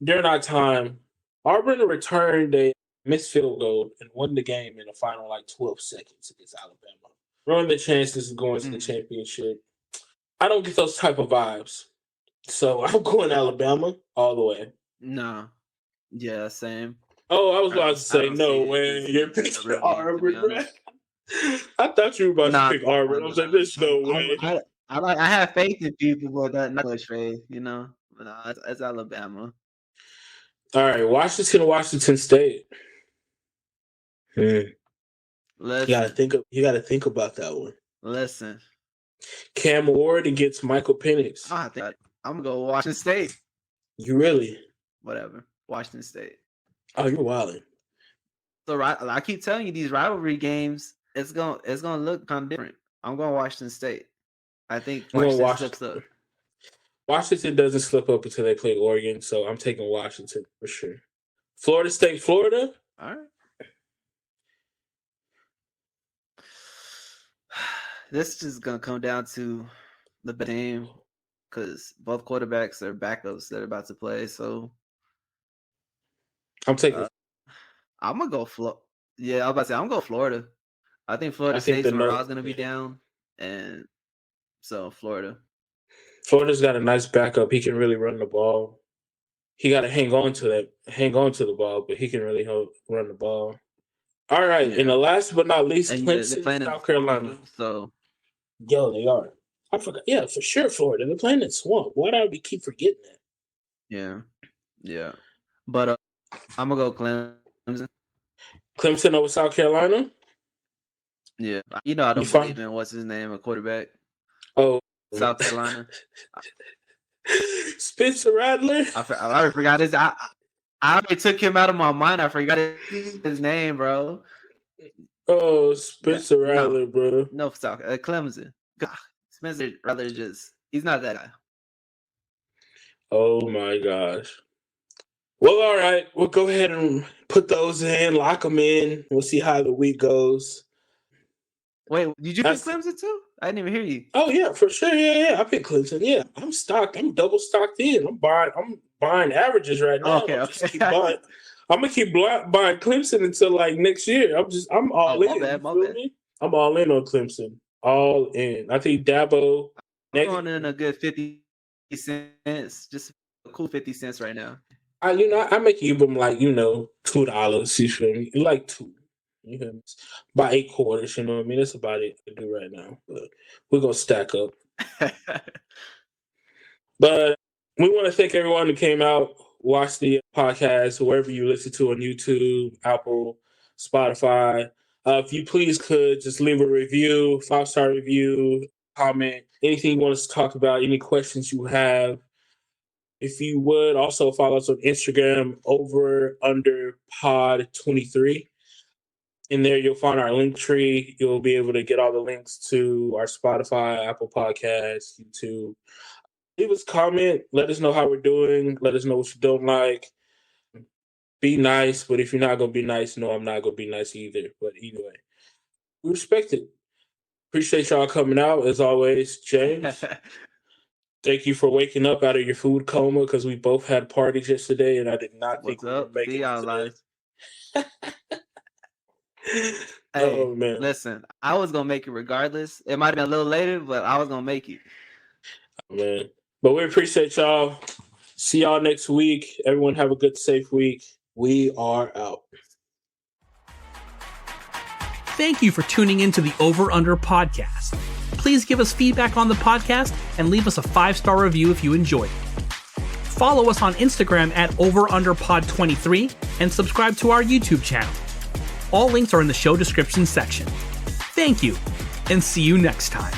during our time, Auburn returned a missed field goal and won the game in the final 12 seconds against Alabama. Ruined the chances of going to the championship. I don't get those type of vibes. So I'm going Alabama all the way. No. Yeah, same. Oh, I was about to say, no way. You're picking Auburn, bro. I thought you were about to pick Auburn. I was like, there's no way. I have faith in people, but not much faith, But no, it's Alabama. All right, Washington State. You gotta think about that one. Listen. Cam Ward against Michael Penix. I'm gonna go Washington State. You really? Whatever. Washington State. Oh, you're wilding. So I keep telling you, these rivalry games, it's gonna look kind of different. I'm going Washington State. I think I'm going Washington slips up. Washington doesn't slip up until they play Oregon, so I'm taking Washington for sure. Florida State, Florida. All right. This is gonna come down to the team because both quarterbacks are backups that are about to play. So I'm taking. I'm gonna go Yeah, I was about to say I'm gonna go Florida. I think Florida State's morale's gonna be down, and so Florida. Florida's got a nice backup. He can really run the ball. He got to hang on to the ball, but he can really run the ball. All right, and the last but not least, Clemson, South Carolina. So, yo, they are. I forgot. Yeah, for sure, Florida. They're playing at Swamp. Why do we keep forgetting that? Yeah. But I'm gonna go Clemson. Clemson over South Carolina. Yeah, I don't believe in what's his name, a quarterback. Oh, South Carolina. Spencer Rattler. I already forgot his. I already took him out of my mind. I forgot his name, bro. Oh, Spencer Rattler, bro. No, South Clemson. God, Spencer Rattler he's not that guy. Oh my gosh. Well, all right. We'll go ahead and put those in, lock them in. We'll see how the week goes. Wait, did you pick Clemson too? I didn't even hear you. Oh yeah, for sure. Yeah. I picked Clemson. Yeah, I'm stocked. I'm double stocked in. I'm buying averages right now. Okay. I'm gonna keep buying Clemson until like next year. I'm all in. My bad. I'm all in on Clemson. All in. I think Dabo. I'm going in a good 50 cents. Just a cool 50 cents right now. I make you give them like $2. You feel me? Like $2. You feel me? By 8 quarters. You know what I mean? That's about it to do right now. But we're gonna stack up. But we want to thank everyone who came out, watched the podcast, wherever you listen to on YouTube, Apple, Spotify. If you please could just leave a review, 5-star review, comment, anything you want us to talk about, any questions you have. If you would also follow us on Instagram, Over&Under Pod23. In there, you'll find our link tree. You'll be able to get all the links to our Spotify, Apple Podcasts, YouTube. Leave us a comment. Let us know how we're doing. Let us know what you don't like. Be nice, but if you're not going to be nice, no, I'm not going to be nice either. But anyway, we respect it. Appreciate y'all coming out, as always. James, thank you for waking up out of your food coma, because we both had parties yesterday, and I did not think we were making it today. Hey, oh man! Listen, I was gonna make it regardless. It might have been a little later, but I was gonna make it. Oh, man, but we appreciate y'all. See y'all next week. Everyone have a good, safe week. We are out. Thank you for tuning into the Over/Under podcast. Please give us feedback on the podcast and leave us a 5-star review if you enjoyed it. Follow us on Instagram at OverUnderPod23 and subscribe to our YouTube channel. All links are in the show description section. Thank you, and see you next time.